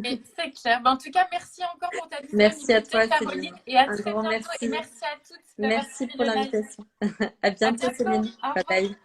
Et c'est clair. En tout cas, merci encore pour ta Merci à disponibilité, toi, Caroline, Céline. et à Un très grand bientôt. Et merci. merci à toutes d'avoir Merci suivi pour le live. l'invitation. À À bientôt, bientôt. Céline. Au Bye revoir. bye.